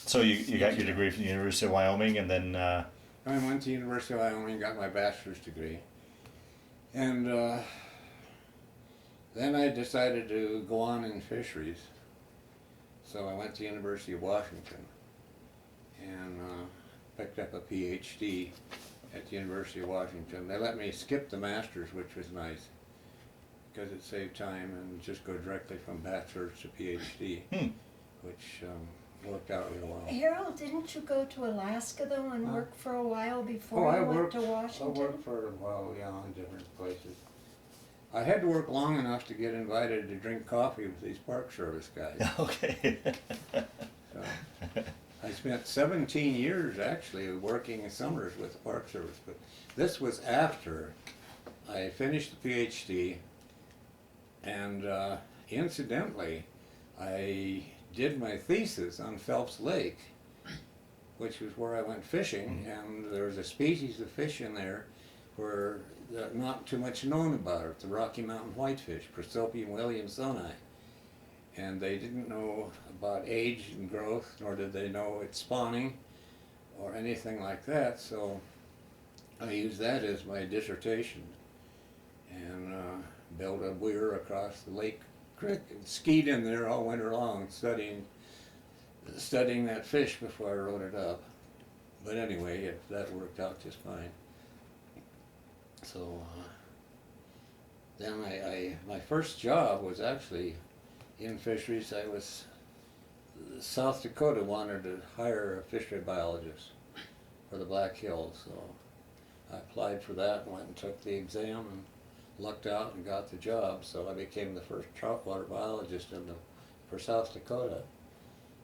So you got your degree from the University of Wyoming, and then I went to University of Wyoming, got my bachelor's degree, and then I decided to go on in fisheries. So I went to University of Washington and picked up a PhD at the University of Washington. They let me skip the master's, which was nice, because it saved time and just go directly from bachelor's to PhD, which worked out real well. Harold, didn't you go to Alaska though and work for a while before you went to Washington? I worked for a while, yeah, in different places. I had to work long enough to get invited to drink coffee with these Park Service guys. okay. So, I spent 17 years actually working in summers with the Park Service, but this was after I finished the PhD, and incidentally, I did my thesis on Phelps Lake, which was where I went fishing, and there was a species of fish in there where not too much known about it, the Rocky Mountain whitefish, Chrysopium williamsoni. And they didn't know about age and growth, nor did they know its spawning or anything like that, so I used that as my dissertation, and built a weir across the lake creek and skied in there all winter long studying that fish before I wrote it up. But anyway, that worked out just fine. So then my first job was actually in fisheries. South Dakota wanted to hire a fishery biologist for the Black Hills, so I applied for that and went and took the exam and lucked out and got the job. So I became the first troutwater biologist for South Dakota.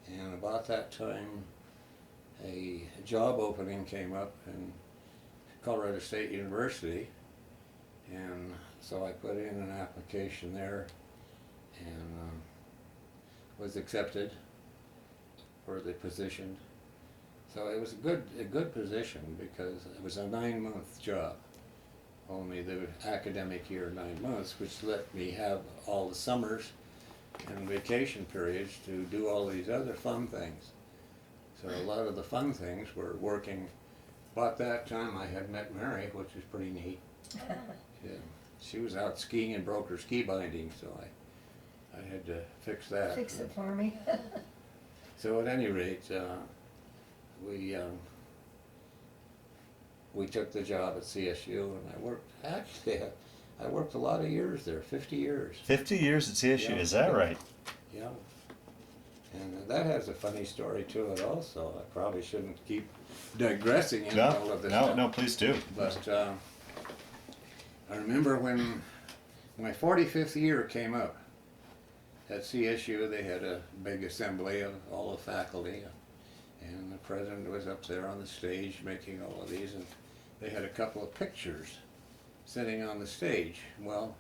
And about that time, a job opening came up in Colorado State University, and so I put in an application there and was accepted for the position. So it was a good position because it was a 9-month job, only the academic year 9 months, which let me have all the summers and vacation periods to do all these other fun things. So a lot of the fun things were working. About that time I had met Mary, which was pretty neat. Yeah, she was out skiing and broke her ski binding, so I had to fix that. Fix it for me. So at any rate, we took the job at CSU, and I worked a lot of years there, 50 years. 50 years at CSU, Yeah. is that right? Yeah. And that has a funny story to it also. I probably shouldn't keep digressing into all of this stuff. No, please do. But I remember when my 45th year came up at CSU, they had a big assembly of all the faculty, and the president was up there on the stage making all of these, and they had a couple of pictures sitting on the stage. Well,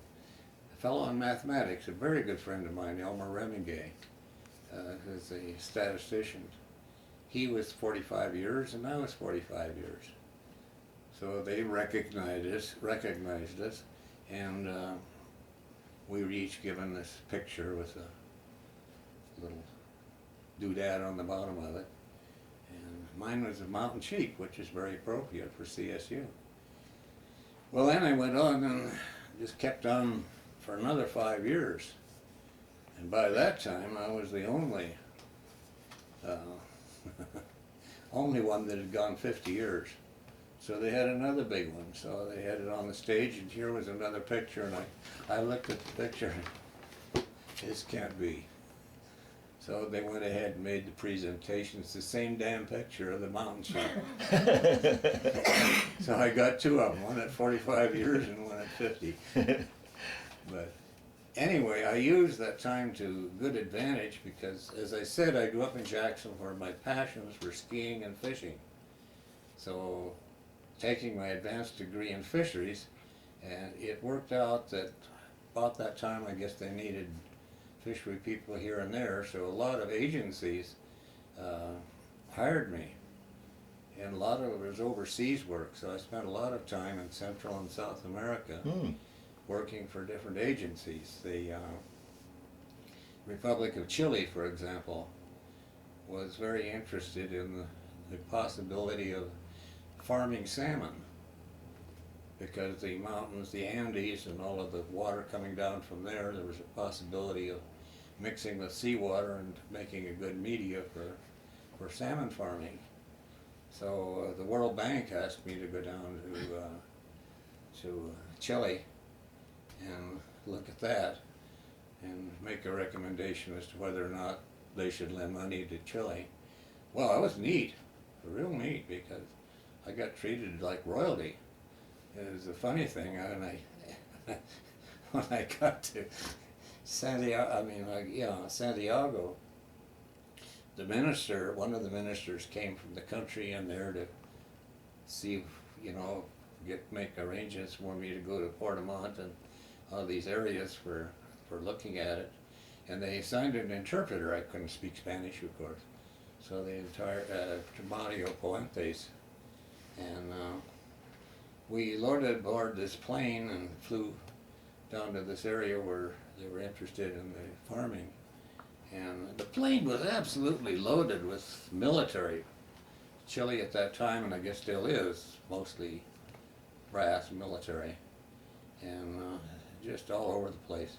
a fellow in mathematics, a very good friend of mine, Elmer Remingay, who's a statistician, he was 45 years and I was 45 years. So they recognized us, and we were each given this picture with a little doodad on the bottom of it. And mine was a mountain sheep, which is very appropriate for CSU. Well, then I went on and just kept on for another 5 years. And by that time, I was the only only one that had gone 50 years. So they had another big one. So they had it on the stage, and here was another picture, and I looked at the picture, and this can't be. So they went ahead and made the presentation. It's the same damn picture of the mountain sheep. So I got two of them, one at 45 years and one at 50. But anyway, I used that time to good advantage because, as I said, I grew up in Jackson where my passions were skiing and fishing. So taking my advanced degree in fisheries, and it worked out that about that time I guess they needed fishery people here and there, so a lot of agencies hired me, and a lot of it was overseas work, so I spent a lot of time in Central and South America working for different agencies. The Republic of Chile, for example, was very interested in the possibility of farming salmon, because the mountains, the Andes, and all of the water coming down from there was a possibility of mixing with seawater and making a good media for salmon farming. So the World Bank asked me to go down to Chile and look at that and make a recommendation as to whether or not they should lend money to Chile. Well, that was neat, real neat, because I got treated like royalty. It was a funny thing, when I got to Santiago, the minister, one of the ministers came from the country in there to see, make arrangements for me to go to Portamont and all these areas for looking at it. And they assigned an interpreter. I couldn't speak Spanish, of course. So the entire Tomatillo Puentes, and we loaded aboard this plane and flew down to this area where they were interested in the farming. And the plane was absolutely loaded with military. Chile at that time, and I guess still is, mostly brass military, and just all over the place.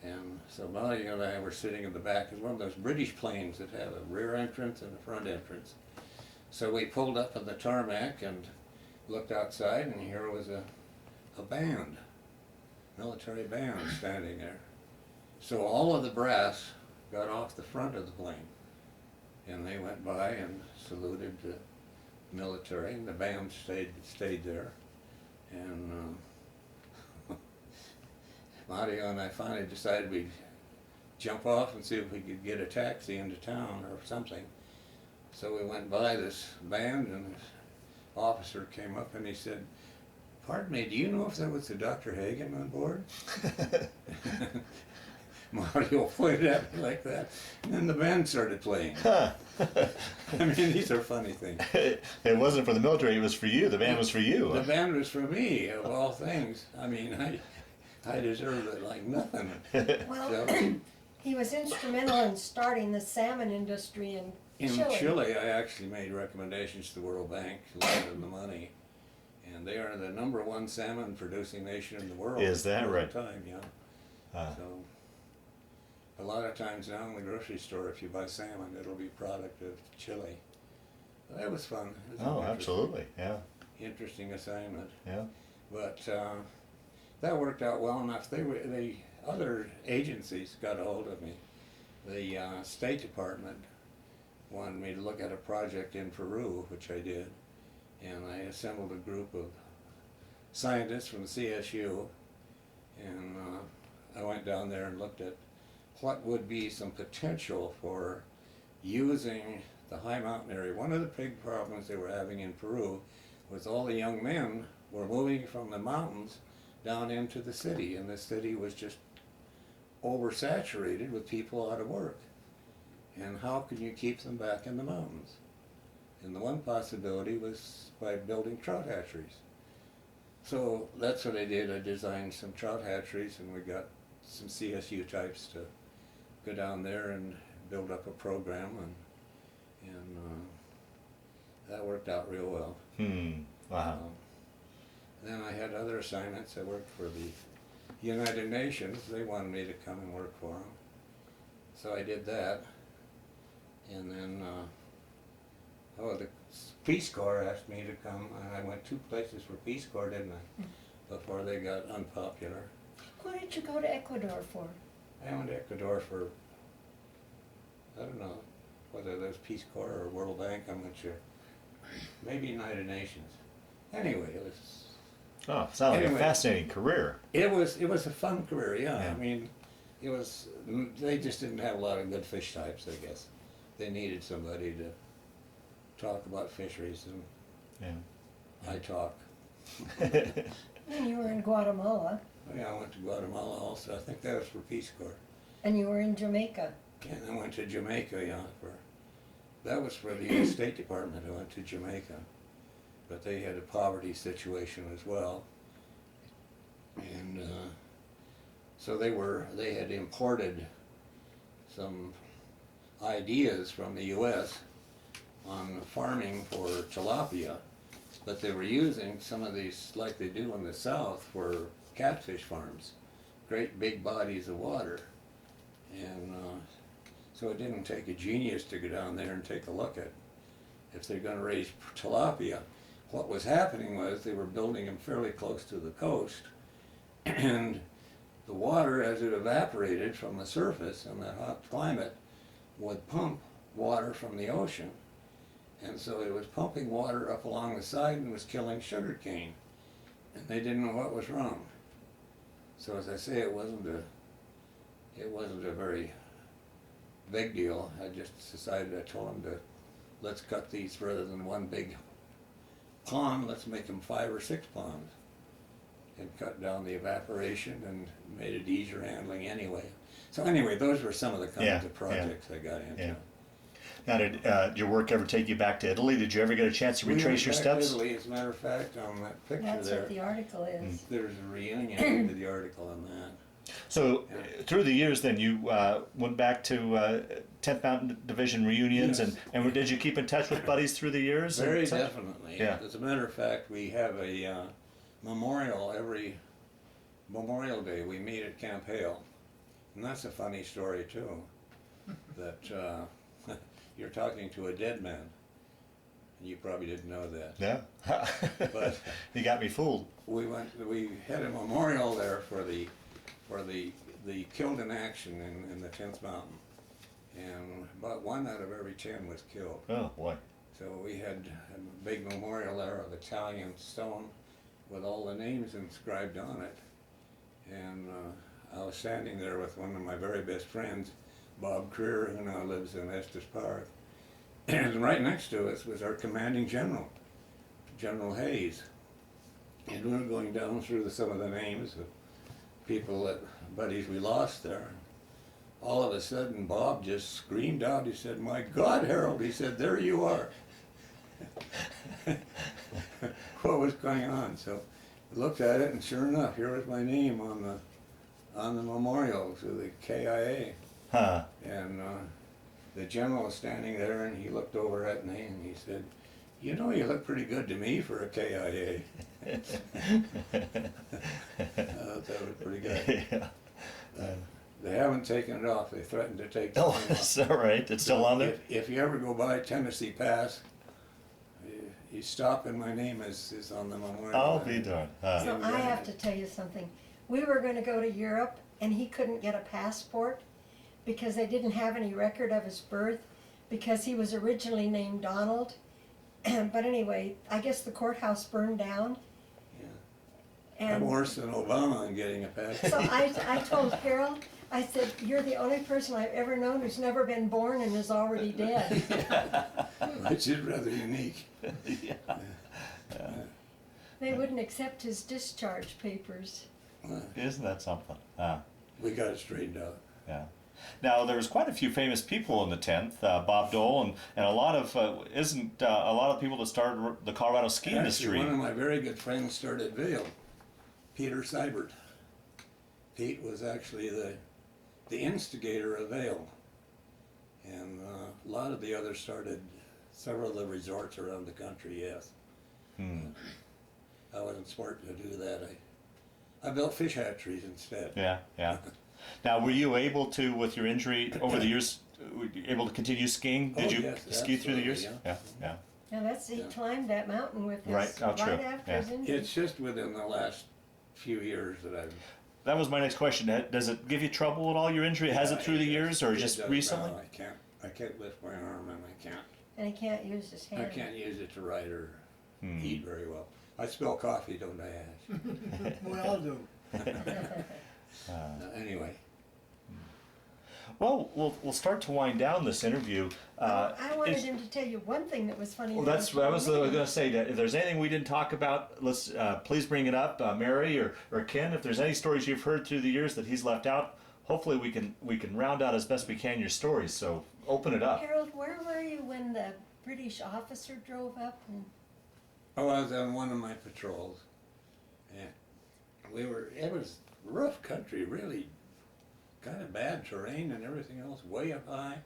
And so Molly and I were sitting in the back of one of those British planes that have a rear entrance and a front entrance. So we pulled up on the tarmac and looked outside, and here was a band, military band standing there. So all of the brass got off the front of the plane, and they went by and saluted the military, and the band stayed there. And Mario and I finally decided we'd jump off and see if we could get a taxi into town or something. So we went by this band, and this officer came up and he said, "Pardon me, do you know if there was a Dr. Hagen on board?" Mario pointed at me like that, and then the band started playing. I mean, these are funny things. It wasn't for the military, it was for you. The band was for you. The band was for me, of all things. I mean, I deserved it like nothing. Well, So, he was instrumental in starting the salmon industry in Chile. Chile, I actually made recommendations to the World Bank, lent them the money, and they are the #1 salmon producing nation in the world. Is that at the right? Time, yeah. So, a lot of times now in the grocery store, if you buy salmon, it'll be a product of Chile. Well, that was fun. It was an Oh, absolutely, yeah, interesting assignment. yeah. But that worked out well enough. The other agencies got a hold of me. The State Department wanted me to look at a project in Peru, which I did, and I assembled a group of scientists from CSU, and I went down there and looked at what would be some potential for using the high mountain area. One of the big problems they were having in Peru was all the young men were moving from the mountains down into the city, and the city was just oversaturated with people out of work. And how can you keep them back in the mountains? And the one possibility was by building trout hatcheries. So that's what I did. I designed some trout hatcheries, and we got some CSU types to go down there and build up a program, and that worked out real well. Wow. Then I had other assignments. I worked for the United Nations. They wanted me to come and work for them. So I did that. And then, the Peace Corps asked me to come, and I went 2 places for Peace Corps, didn't I? Before they got unpopular. Who did you go to Ecuador for? I went to Ecuador for, I don't know, whether that was Peace Corps or World Bank, I'm not sure. Maybe United Nations. Anyway, it was... Oh, sounds like a fascinating career. It was a fun career, yeah. Yeah. I mean, they just didn't have a lot of good fish types, I guess. They needed somebody to talk about fisheries, and Yeah. I talk. And you were in Guatemala, Yeah, I went to Guatemala also. I think that was for Peace Corps. and you were in Jamaica. And I went to Jamaica, yeah, that was for the US State Department. I went to Jamaica. But they had a poverty situation as well. And so they had imported some ideas from the US on farming for tilapia, but they were using some of these, like they do in the South, for catfish farms, great big bodies of water. And so it didn't take a genius to go down there and take a look at if they're going to raise tilapia. What was happening was they were building them fairly close to the coast, and the water, as it evaporated from the surface in that hot climate, would pump water from the ocean. And so it was pumping water up along the side and was killing sugarcane. And they didn't know what was wrong. So as I say, it wasn't a very big deal. I just decided, I told them to, let's cut these rather than one big pond, let's make them 5 or 6 ponds. And cut down the evaporation and made it easier handling anyway. So anyway, those were some of the kinds of projects I got into. Yeah. Now, did your work ever take you back to Italy? Did you ever get a chance to retrace your We went back to steps? Italy, as a matter of fact, on that picture That's there. what the article is. There's a reunion with the article on that. So, through the years, then you went back to 10th Mountain Division reunions, Yes. and did you keep in touch with buddies through the years? and Very such? definitely. Yeah. As a matter of fact, we have a memorial every Memorial Day. We meet at Camp Hale, and that's a funny story too. That you're talking to a dead man. You probably didn't know that. Yeah. But you got me fooled. we had a memorial there for the killed in action in the 10th Mountain, and about 1 out of every 10 was killed. Oh boy. So we had a big memorial there of Italian stone with all the names inscribed on it, and I was standing there with one of my very best friends, Bob Creer, who now lives in Estes Park, and right next to us was our commanding general, General Hayes, and we were going down through some of the names of people buddies we lost there. All of a sudden, Bob just screamed out. He said, "My God, Harold!" He said, "There you are." What was going on? So I looked at it, and sure enough, here was my name on the memorial to the KIA. Huh. And the general was standing there, and he looked over at me, and he said, "You know, you look pretty good to me for a KIA." I thought that was pretty good. Yeah. They haven't taken it off. They threatened to take the Oh, name off. that's all right. It's still on there? If you ever go by Tennessee Pass, you stop and my name is on the memorial. I'll be darned. So I have to tell you something. We were going to go to Europe, and he couldn't get a passport because they didn't have any record of his birth, because he was originally named Donald. But anyway, I guess the courthouse burned down. I'm And worse than Obama in getting a passport. so I told Harold, I said, "You're the only person I've ever known who's never been born and is already dead." Which is rather unique. They wouldn't accept his discharge papers. Isn't that something? We got it straightened out. Yeah. Now there was quite a few famous people in the 10th. Bob Dole and a lot of a lot of people that started the Colorado ski Actually, industry. one of my very good friends started Vail, Peter Seibert. Pete was actually the instigator of Vail, and a lot of the others started several of the resorts around the country. Yes. I wasn't smart to do that. I built fish hatcheries instead. Yeah, yeah. Now, were you able to, with your injury over the years, were you able to continue skiing? Did you yes, ski through the years? absolutely, Yeah, yeah. And he Yeah. climbed that mountain with his, Right, oh, true, after yeah. his injury. It's just within the last few years that I've. That was my next question. Does it give you trouble at all, your injury? Has it through the years or It just does recently? now. I can't lift my arm, and I can't. And he can't use his hand. I can't use it to write or eat very well. I spill coffee, don't I, Ash? We all do. Anyway, Well, we'll start to wind down this interview. I wanted is- him to tell you one thing that was funny. Well, that that's he what I told was me. going to say. That if there's anything we didn't talk about, let's please bring it up, Mary or Ken. If there's any stories you've heard through the years that he's left out, hopefully we can round out as best we can your stories. So open it up. Harold, where were you when the British officer drove up? And I was on one of my patrols, and it was rough country, really, kind of bad terrain and everything else, way up high,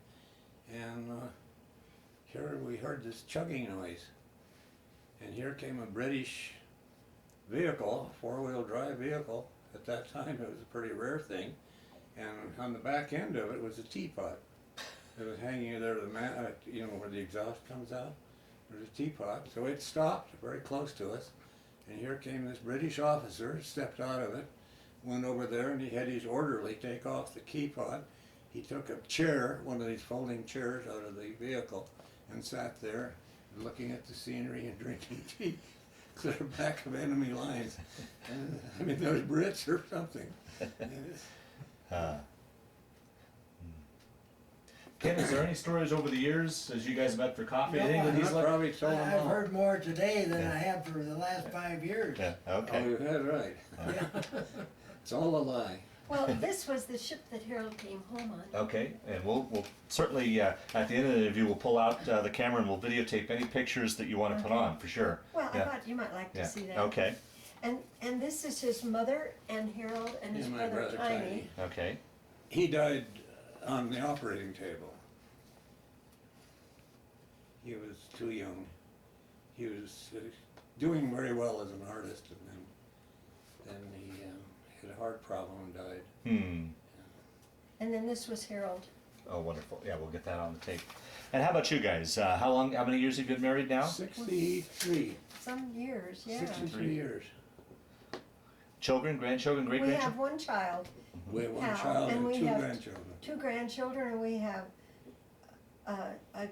and here we heard this chugging noise, and here came a British vehicle, four-wheel drive vehicle. At that time, it was a pretty rare thing, and on the back end of it was a teapot. It was hanging there, where the exhaust comes out. There's a teapot, so it stopped very close to us, and here came this British officer, stepped out of it, went over there, and he had his orderly take off the teapot. He took a chair, one of these folding chairs, out of the vehicle, and sat there looking at the scenery and drinking tea, clear back of enemy lines. And, I mean, those Brits or something. Ken, is there any stories over the years as you guys met for coffee? No, Anything that he's I've left? probably told them I've all. heard more today than Yeah. I have for the last 5 years. Yeah. Oh, Okay. you had right. Yeah. It's all a lie. Well, this was the ship that Harold came home on. Okay, and we'll certainly, at the end of the interview, we'll pull out the camera and we'll videotape any pictures that you want to put Okay. on, for sure. Well, I Yeah. thought you might like to Yeah, see that. okay, And this is his mother and Harold and his And my brother brother Tiny. okay. He died on the operating table. He was too young. He was doing very well as an artist, and then he had a heart problem and died. And then this was Harold. Oh, wonderful. Yeah, we'll get that on the tape. And how about you guys? How many years have you been married now? 63. Some years, yeah. 63 years. Children, grandchildren, We great-grandchildren? have one child, We have one Hal, child and and we 2 have grandchildren. 2 grandchildren, and we have a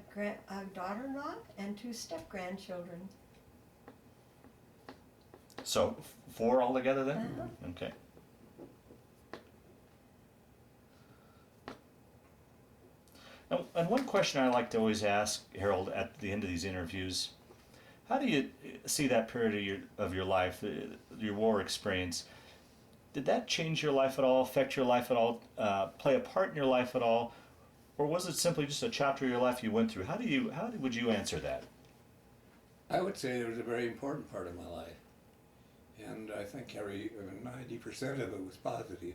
daughter-in-law and 2 step-grandchildren. So, 4 altogether then? Uh-huh. Okay. And one question I like to always ask, Harold, at the end of these interviews, how do you see that period of your life, your war experience? Did that change your life at all, affect your life at all, play a part in your life at all? Or was it simply just a chapter of your life you went through? How would you answer that? I would say it was a very important part of my life. And I think 90% of it was positive.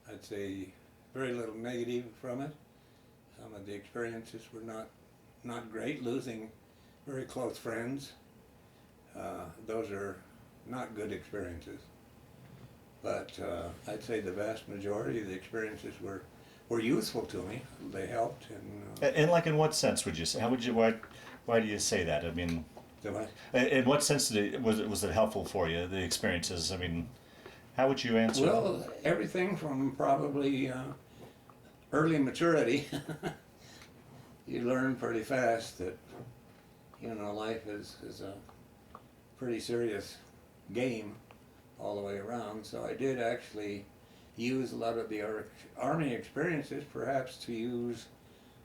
I'd say very little negative from it. Some of the experiences were not great, losing very close friends. Those are not good experiences. But I'd say the vast majority of the experiences were useful to me. They helped. And like in what sense would you say? Why do you say that? I mean, in what sense was it helpful for you, the experiences? I mean, how would you answer? Well, everything from probably early maturity. You learn pretty fast that, life is a pretty serious game all the way around. So I did actually use a lot of the Army experiences perhaps to use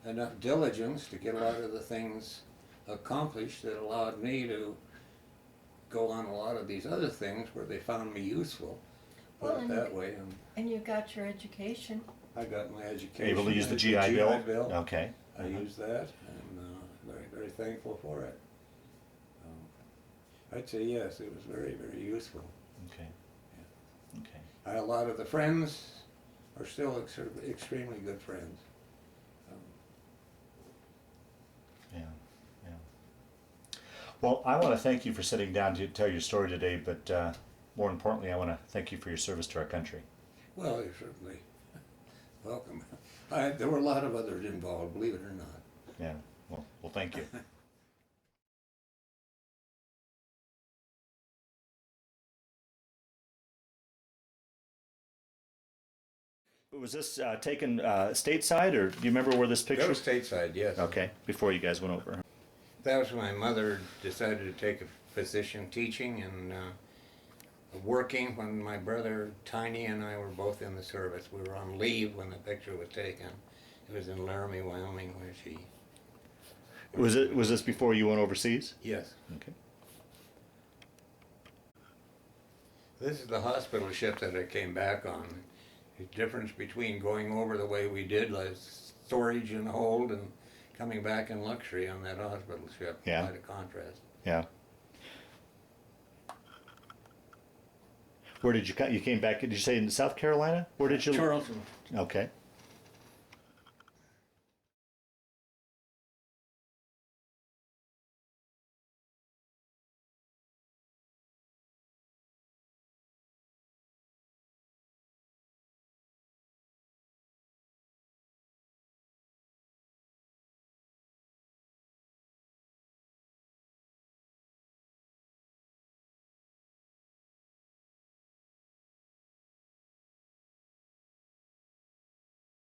enough diligence to get a lot of the things accomplished that allowed me to go on a lot of these other things where they found me useful. Put it that way. And you got your education. I got my education. Able to use the GI Bill? Okay. I used that, and very, very thankful for it. I'd say yes, it was very, very useful. Okay. Yeah. Okay. A lot of the friends are still extremely good friends. Yeah. Yeah. Well, I want to thank you for sitting down to tell your story today, but more importantly, I want to thank you for your service to our country. Well, you're certainly welcome. There were a lot of others involved, believe it or not. Yeah. Well, thank you. Was this taken stateside, or do you remember where this picture? That was stateside, yes. Okay, before you guys went over. That was when my mother decided to take a position teaching and working when my brother Tiny and I were both in the service. We were on leave when the picture was taken. It was in Laramie, Wyoming, where she... Was this before you went overseas? Yes. Okay. This is the hospital ship that I came back on. The difference between going over the way we did, like storage and hold, and coming back in luxury on that hospital ship. Yeah. Quite a contrast. Yeah. Where did you come? You came back, did you say in South Carolina? Where did you? Charleston. Okay.